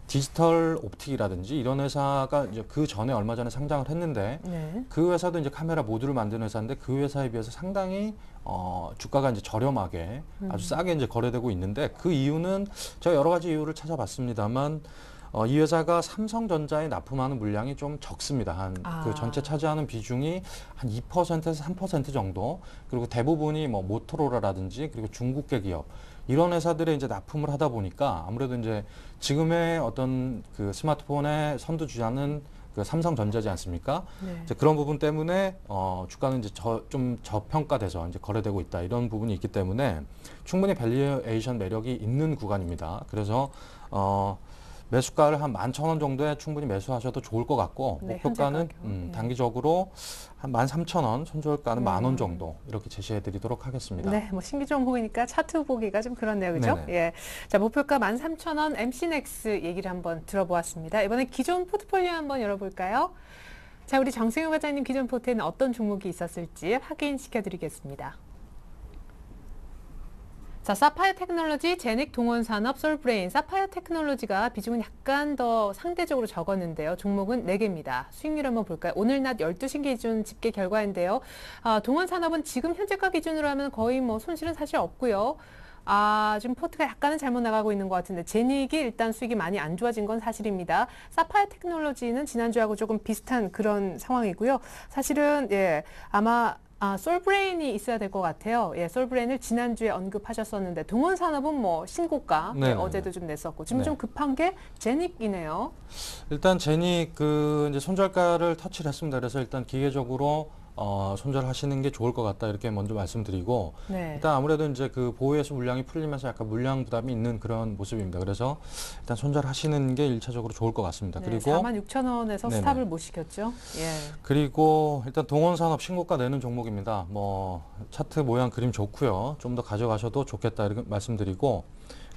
디지털 옵틱이라든지 이런 회사가 이제 그 전에 얼마 전에 상장을 했는데 네. 그 회사도 이제 카메라 모듈을 만드는 회사인데 그 회사에 비해서 상당히 주가가 이제 저렴하게 아주 싸게 이제 거래되고 있는데 그 이유는 제가 여러 가지 이유를 찾아봤습니다만 이 회사가 삼성전자에 납품하는 물량이 좀 적습니다. 그 전체 차지하는 비중이 한 2%에서 3% 정도. 그리고 대부분이 뭐 모토로라라든지 그리고 중국계 기업 이런 회사들에 이제 납품을 하다 보니까 아무래도 이제 지금의 어떤 그 스마트폰의 선두주자는 그 삼성전자지 않습니까? 네. 이제 그런 부분 때문에 주가는 이제 좀 저평가돼서 이제 거래되고 있다 이런 부분이 있기 때문에 충분히 밸류에이션 매력이 있는 구간입니다. 그래서 매수가를 한 11,000원 정도에 충분히 매수하셔도 좋을 것 같고 네, 목표가는 네. 단기적으로 한 13,000원, 손절가는 10,000원 정도 이렇게 제시해드리도록 하겠습니다. 네, 뭐 신규 종목이니까 차트 보기가 좀 그렇네요, 그죠? 네네. 예, 자 목표가 13,000원 MC넥스 얘기를 한번 들어보았습니다. 이번에 기존 포트폴리오 한번 열어볼까요? 자, 우리 정승효 과장님 기존 포트에는 어떤 종목이 있었을지 확인시켜드리겠습니다. 자, 사파이어 테크놀로지, 제닉, 동원산업, 솔브레인, 사파이어 테크놀로지가 비중은 약간 더 상대적으로 적었는데요. 종목은 4개입니다. 수익률 한번 볼까요? 오늘 낮 12시 기준 집계 결과인데요. 동원산업은 지금 현재가 기준으로 하면 거의 뭐 손실은 사실 없고요. 지금 포트가 약간은 잘못 나가고 있는 것 같은데 제닉이 일단 수익이 많이 안 좋아진 건 사실입니다. 사파이어 테크놀로지는 지난주하고 조금 비슷한 그런 상황이고요. 사실은 아마 솔브레인이 있어야 될 것 같아요. 예, 솔브레인을 지난주에 언급하셨었는데 동원산업은 뭐 신고가 어제도 좀 냈었고 지금 좀 급한 게 제닉이네요. 일단 제닉 이제 손절가를 터치를 했습니다. 그래서 일단 기계적으로 손절하시는 게 좋을 것 같다 이렇게 먼저 말씀드리고 일단 아무래도 이제 그 보호예수 물량이 풀리면서 약간 물량 부담이 있는 그런 모습입니다. 그래서 일단 손절하시는 게 1차적으로 좋을 것 같습니다. 그리고 46,000원에서 스탑을 못 시켰죠. 예. 그리고 일단 동원산업 신고가 내는 종목입니다. 뭐 차트 모양 그림 좋고요. 좀 더 가져가셔도 좋겠다 이렇게 말씀드리고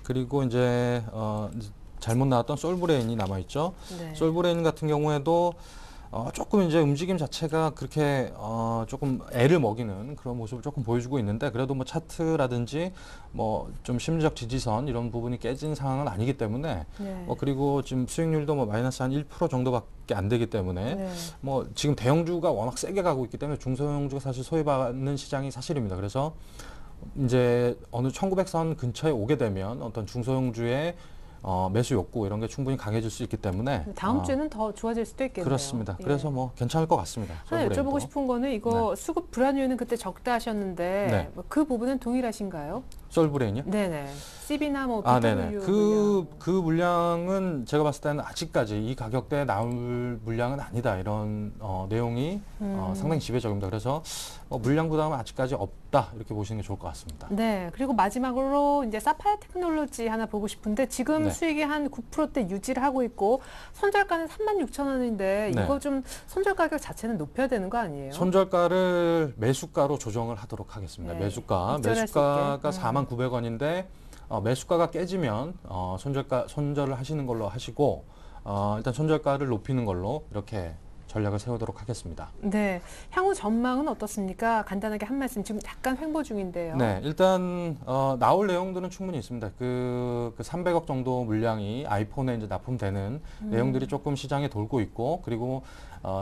그리고 이제 잘못 나왔던 솔브레인이 남아 있죠. 네. 솔브레인 같은 경우에도 조금 이제 움직임 자체가 그렇게 조금 애를 먹이는 그런 모습을 조금 보여주고 있는데 그래도 뭐 차트라든지 뭐 좀 심리적 지지선 이런 부분이 깨진 상황은 아니기 때문에 그리고 지금 수익률도 뭐 마이너스 한 1% 정도밖에 안 되기 때문에 뭐 지금 대형주가 워낙 세게 가고 있기 때문에 중소형주가 사실 소외받는 시장이 사실입니다. 그래서 이제 어느 1900선 근처에 오게 되면 어떤 중소형주의 매수 욕구 이런 게 충분히 강해질 수 있기 때문에 다음 주에는 더 좋아질 수도 있겠네요. 그렇습니다. 예. 그래서 뭐 괜찮을 것 같습니다. 하나 여쭤보고 싶은 거는 이거 수급 불안율은 그때 적다 하셨는데 그 부분은 동일하신가요? 솔브레인이요? 네네. CB나 뭐 네네. BW 그 물량은 제가 봤을 때는 아직까지 이 가격대에 나올 물량은 아니다 이런 내용이 상당히 지배적입니다. 그래서 물량 부담은 아직까지 없다 이렇게 보시는 게 좋을 것 같습니다. 네. 그리고 마지막으로 이제 사파이어 테크놀로지 하나 보고 싶은데 지금 수익이 한 9%대 유지를 하고 있고 손절가는 36,000원인데 이거 좀 손절 가격 자체는 높여야 되는 거 아니에요? 손절가를 매수가로 조정을 하도록 하겠습니다. 매수가가 49,900원인데 매수가가 깨지면 손절을 하시는 걸로 하시고 일단 손절가를 높이는 걸로 이렇게 전략을 세우도록 하겠습니다. 네, 향후 전망은 어떻습니까? 간단하게 한 말씀. 지금 약간 횡보 중인데요. 네, 일단 나올 내용들은 충분히 있습니다. 그 300억 정도 물량이 아이폰에 이제 납품되는 내용들이 조금 시장에 돌고 있고 그리고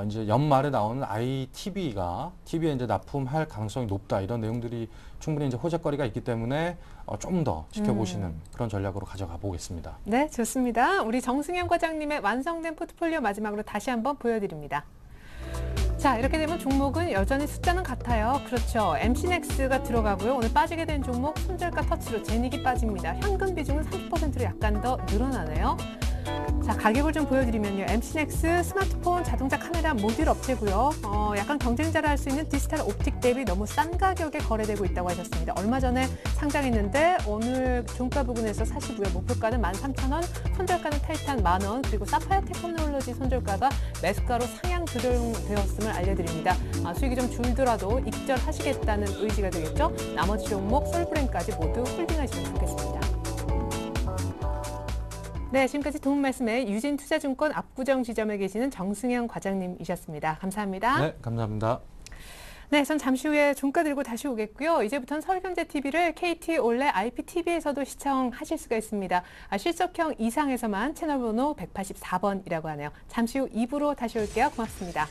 이제 연말에 나오는 TV에 이제 납품할 가능성이 높다 이런 내용들이 충분히 이제 호재거리가 있기 때문에 좀 더 지켜보시는 그런 전략으로 가져가 보겠습니다. 네, 좋습니다. 우리 정승현 과장님의 완성된 포트폴리오 마지막으로 다시 한번 보여드립니다. 자, 이렇게 되면 종목은 여전히 숫자는 같아요. 그렇죠. MC넥스가 들어가고요. 오늘 빠지게 된 종목 손절가 터치로 제닉이 빠집니다. 현금 비중은 30%로 약간 더 늘어나네요. 자, 가격을 좀 보여드리면요. MC넥스 스마트폰, 자동차 카메라 모듈 업체고요. 약간 경쟁자를 할 수 있는 디지털 옵틱 대비 너무 싼 가격에 거래되고 있다고 하셨습니다. 얼마 전에 상장했는데 오늘 종가 부근에서 사시고요. 목표가는 13,000원, 손절가는 타이탄 10,000원, 그리고 사파이어 테크놀로지 손절가가 매수가로 상향 조정되었음을 알려드립니다. 수익이 좀 줄더라도 입절하시겠다는 의지가 되겠죠. 나머지 종목 솔브레인까지 모두 홀딩하시면 좋겠습니다. 네, 지금까지 도움 말씀에 유진투자증권 압구정 지점에 계시는 정승현 과장님이셨습니다. 감사합니다. 네, 감사합니다. 네, 전 잠시 후에 종가 들고 다시 오겠고요. 이제부터는 서울경제TV를 KT 올레 IPTV에서도 시청하실 수가 있습니다. 실적형 이상에서만 채널 번호 184번이라고 하네요. 잠시 후 2부로 다시 올게요. 고맙습니다.